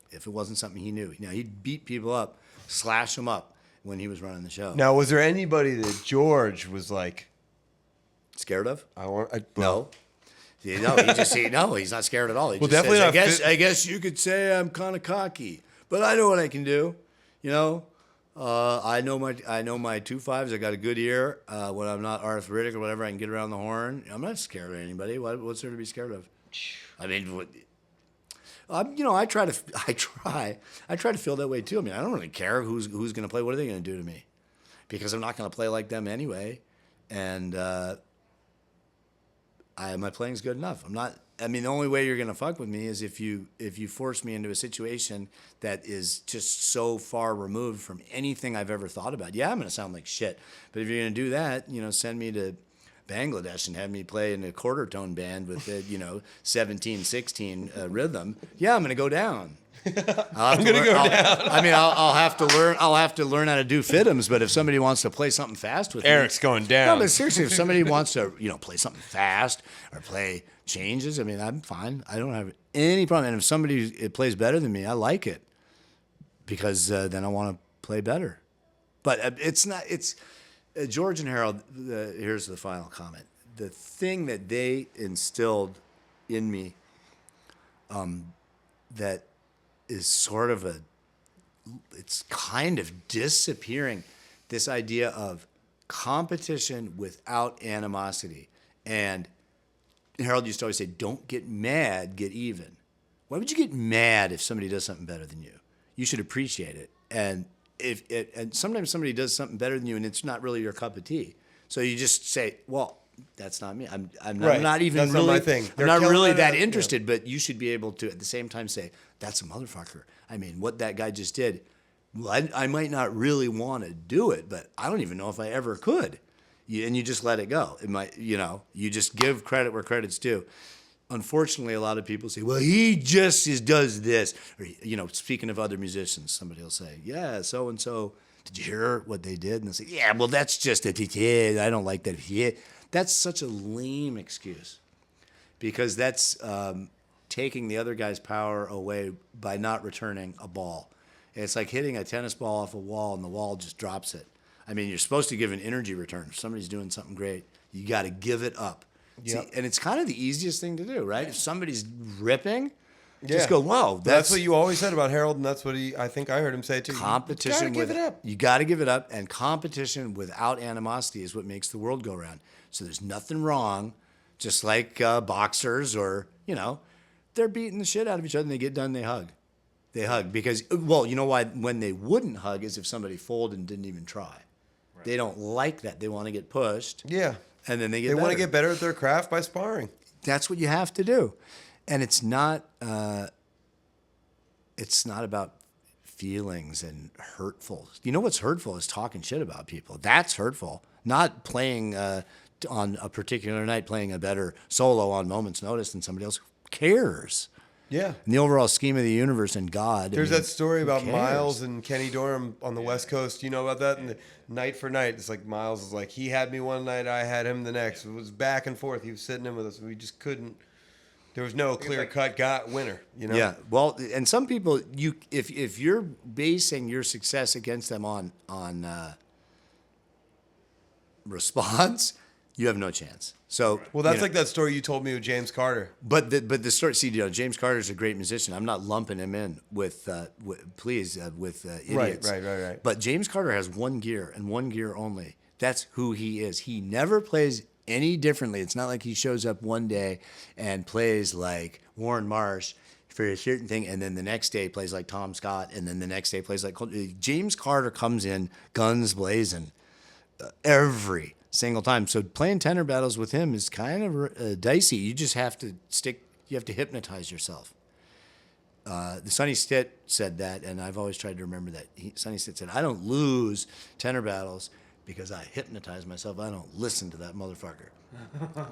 If it wasn't something he knew, he'd beat people up, slash them up when he was running the show. Now, was there anybody that George was like Scared of? No. He's not scared at all. He Well, just definitely says, not I guess you could say I'm kind of cocky, but I know what I can do. I know my 2.5s. I got a good ear. When I'm not arthritic or whatever, I can get around the horn. I'm not scared of anybody. What's there to be scared of? I mean, I try to feel that way too. I mean, I don't really care who's going to play. What are they going to do to me? Because I'm not going to play like them anyway, and my playing's good enough. The only way you're gonna fuck with me is if you force me into a situation that is just so far removed from anything I've ever thought about. Yeah, I'm gonna sound like shit. But if you're gonna do that, send me to Bangladesh and have me play in a quarter tone band with the 17/16 rhythm. Yeah, I'm gonna go down. I'm gonna go down. I'll have to learn. I'll have to learn how to do fiddums. But if somebody wants to play something fast with Eric's going down. No, but seriously, if somebody wants to, play something fast or play changes, I'm fine. I don't have any problem. And if somebody plays better than me, I like it because then I want to play better. But it's not. It's George and Harold. Here's the final comment. The thing that they instilled in me, that is sort of it's kind of disappearing, this idea of competition without animosity. And Harold used to always say, don't get mad, get even. Why would you get mad if somebody does something better than you? You should appreciate it. And and sometimes somebody does something better than you and it's not really your cup of tea. So you just say, well, that's not me. I'm not even that's really not my thing. I'm not really that interested, but you should be able to at the same time say, that's a motherfucker. What that guy just did, well, I might not really want to do it, but I don't even know if I ever could. And you just let it go. It might, you just give credit where credit's due. Unfortunately, a lot of people say, well, he just does this. Or, speaking of other musicians, somebody will say, yeah, so-and-so, did you hear what they did? And they'll say, yeah, well, that's just a I don't like that. That's such a lame excuse because that's taking the other guy's power away by not returning a ball. It's like hitting a tennis ball off a wall and the wall just drops it. You're supposed to give an energy return. If somebody's doing something great, you got to give it up. Yep. See, and it's kind of the easiest thing to do, right? If somebody's ripping, just go, whoa. That's what you always said about Harold, and that's what I think I heard him say too. Competition You got to give it up, and competition without animosity is what makes the world go round. So there's nothing wrong, just like boxers or, they're beating the shit out of each other and they get done, they hug. They hug because, you know why? When they wouldn't hug is if somebody folded and didn't even try. Right. They don't like that. They want to get pushed. Yeah. And then they want to get better at their craft by sparring. That's what you have to do. And it's not about feelings and hurtful. You know what's hurtful is talking shit about people. That's hurtful. Not playing on a particular night, playing a better solo on moment's notice than somebody else. Who cares? Yeah. In the overall scheme of the universe and God. There's that story who about cares? Miles and Kenny Dorham on the West Coast. You know about that? And the night for night, it's like Miles is like, he had me one night, I had him the next. It was back and forth. He was sitting in with us. We just couldn't. There was no clear-cut winner, you know? Yeah. Well, and some people, if you're basing your success against them on response, you have no chance. So, Well, that's like that story you told me with James Carter. But the story. See, James Carter's a great musician. I'm not lumping him in with idiots. Right. But James Carter has one gear and one gear only. That's who he is. He never plays any differently. It's not like he shows up one day and plays like Warren Marsh for a certain thing, and then the next day plays like Tom Scott, and then the next day plays like James Carter comes in guns blazing every single time. So playing tenor battles with him is kind of dicey. You just have to hypnotize yourself. The Sonny Stitt said that, and I've always tried to remember that. Sonny Stitt said, I don't lose tenor battles because I hypnotize myself. I don't listen to that motherfucker. Wow.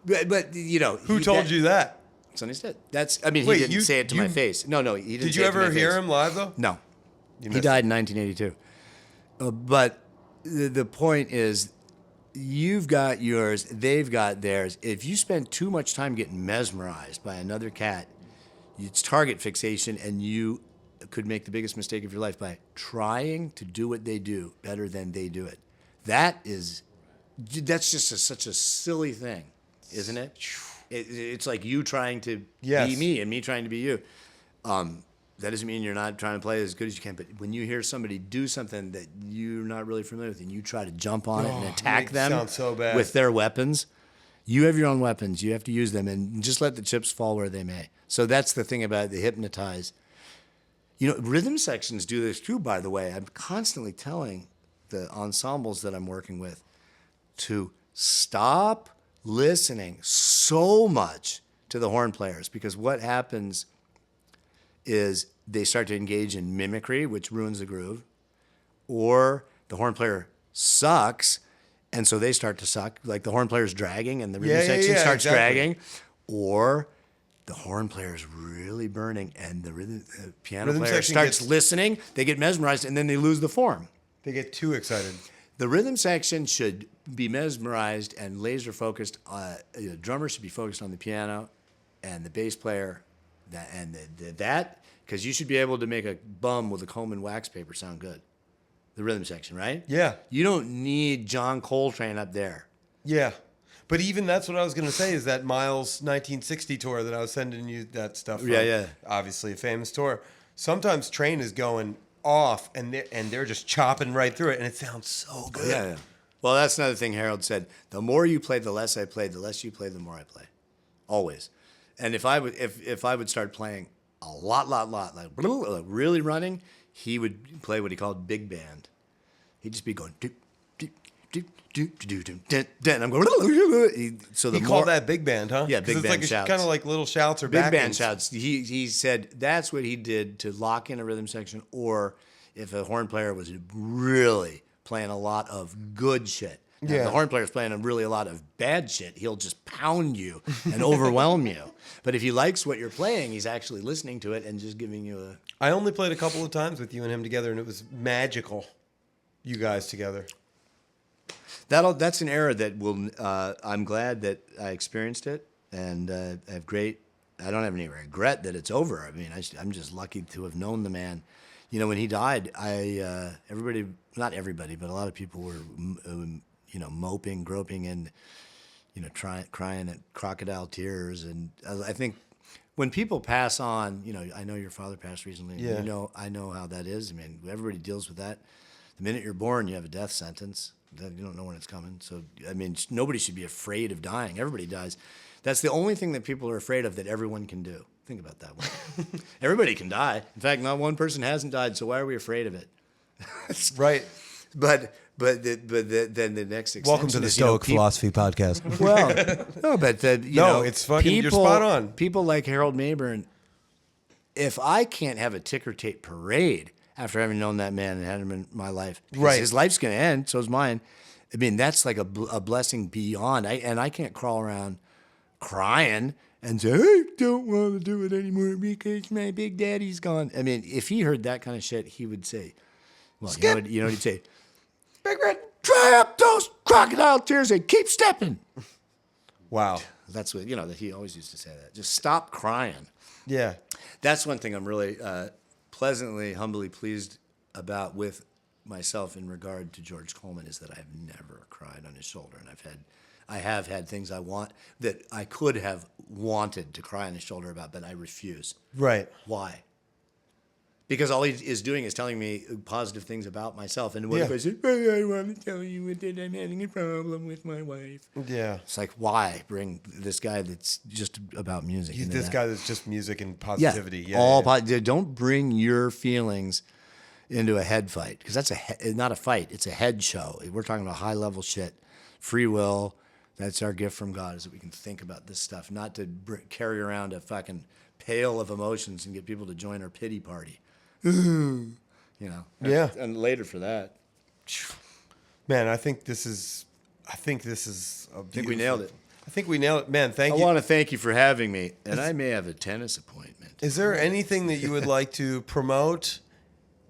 But you know. Who told you that? Sonny Stitt. He Wait, didn't say it to my face. No, he didn't. Did say you it to my ever hear face. him live, though? No. You He missed died in 1982. But the point is, you've got yours, they've got theirs. If you spend too much time getting mesmerized by another cat, it's target fixation, and you could make the biggest mistake of your life by trying to do what they do better than they do it. That's just such a silly thing, isn't it? It's like you trying to be me and me trying to be you. That doesn't mean you're not trying to play as good as you can, but when you hear somebody do something that you're not really familiar with and you try to jump on it and attack them with their weapons, you have your own weapons. You have to use them and just let the chips fall where they may. So that's the thing about the hypnotize. You know, rhythm sections do this too, by the way. I'm constantly telling the ensembles that I'm working with to stop listening so much to the horn players, because what happens is they start to engage in mimicry, which ruins the groove, or the horn player sucks, and so they start to suck, like the horn player's dragging and the rhythm section starts dragging, or the horn player's really burning and the piano player starts listening, they get mesmerized, and then they lose the form. They get too excited. The rhythm section should be mesmerized and laser focused. The drummer should be focused on the piano, and the bass player, because you should be able to make a bum with a comb and wax paper sound good. The rhythm section, right? Yeah. You don't need John Coltrane up there. Yeah. But even that's what I was going to say is that Miles 1960 tour that I was sending you that stuff from. Yeah. Obviously a famous tour. Sometimes Train is going off and they're just chopping right through it and it sounds so good. Yeah. Well, that's another thing Harold said. The more you play, the less I play. The less you play, the more I play. Always. And if I would start playing a lot, like really running, he would play what he called big band. He'd just be going doop, doop, doop, doop, doop, doop, doop, doop, and I'm going. So the he called that big band, huh? Yeah, big band shouts. Kind of like little shouts or big back band ends. shouts. He said that's what he did to lock in a rhythm section, or if a horn player was really playing a lot of good shit. Now, if the horn player's playing a lot of bad shit, he'll just pound you and overwhelm you. But if he likes what you're playing, he's actually listening to it and just giving you a... I only played a couple of times with you and him together, and it was magical, you guys together. That's an era that will... I'm glad that I experienced it, and I don't have any regret that it's over. I mean, I'm just lucky to have known the man. You know, when he died, not everybody, but a lot of people were... moping, groping, and crying at crocodile tears. And I think when people pass on, I know your father passed recently. Yeah. I know how that is. I mean, everybody deals with that. The minute you're born, you have a death sentence. You don't know when it's coming. So I mean, nobody should be afraid of dying. Everybody dies. That's the only thing that people are afraid of that everyone can do. Think about that one. Everybody can die. In fact, not one person hasn't died. So why are we afraid of it? Right. But then the next extension Welcome to the Stoic Philosophy Podcast. Well, no, but it's fucking. You're spot on. People like Harold Mayburn. If I can't have a ticker tape parade after having known that man and had him in my life. Because Right. his life's going to end, so is mine. I mean, that's like a blessing beyond. I can't crawl around crying and say, I don't want to do it anymore because my big daddy's gone. I mean, if he heard that kind of shit, he would say, well, you know what he'd say? Big Red. Dry up those crocodile tears and keep stepping. Wow. That's what, he always used to say that. Just stop crying. Yeah. That's one thing I'm really pleasantly, humbly pleased about with myself in regard to George Coleman is that I've never cried on his shoulder. And I have had things that I could have wanted to cry on his shoulder about, but I refuse. Right. Why? Because all he is doing is telling me positive things about myself. And what if I say, I want to tell you that I'm having a problem with my wife? Yeah. It's like, why bring this guy that's just about music? He's into this that? guy that's just music and positivity. Yeah. All don't bring your feelings into a head fight, because that's not a fight. It's a head show. We're talking about high level shit, free will. That's our gift from God, is that we can think about this stuff, not to carry around a fucking pail of emotions and get people to join our pity party. Yeah. And later for that. Man, I think this is a beautiful. I think we nailed it. I think we nailed it. Man, thank I you. want to thank you for having me, and I may have a tennis appointment. Is there anything that you would like to promote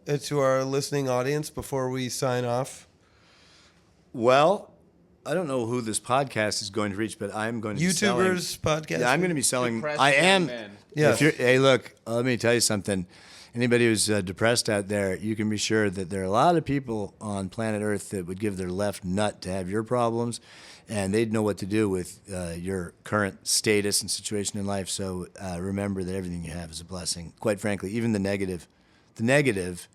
to our listening audience before we sign off? Well, I don't know who this podcast is going to reach, but I'm going to be selling. YouTubers, podcast. Yeah, I'm going to be selling. Depressed I am. young men. Yes. Hey, look, let me tell you something. Anybody who's depressed out there, you can be sure that there are a lot of people on planet Earth that would give their left nut to have your problems, and they'd know what to do with your current status and situation in life. So remember that everything you have is a blessing. Quite frankly, even the negative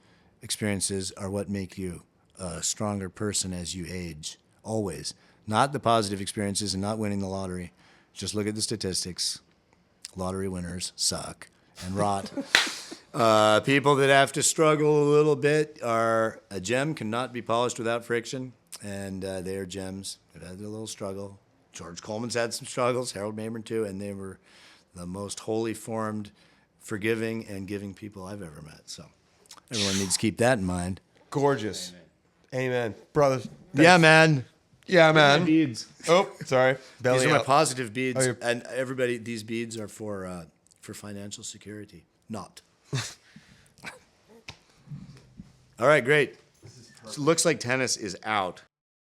experiences are what make you a stronger person as you age. Always. Not the positive experiences and not winning the lottery. Just look at the statistics. Lottery winners suck and rot. People that have to struggle a little bit a gem cannot be polished without friction, and they are gems. They've had a little struggle. George Coleman's had some struggles, Harold Mabern too, and they were the most wholly formed, forgiving, and giving people I've ever met. So everyone needs to keep that in mind. Gorgeous. Amen. Brothers. Yeah, man. Yeah, man. Beads. Oh, sorry. Belly These are my up. positive beads, Oh, and everybody, these beads are for financial security. Not. All right, great. So looks like tennis is out.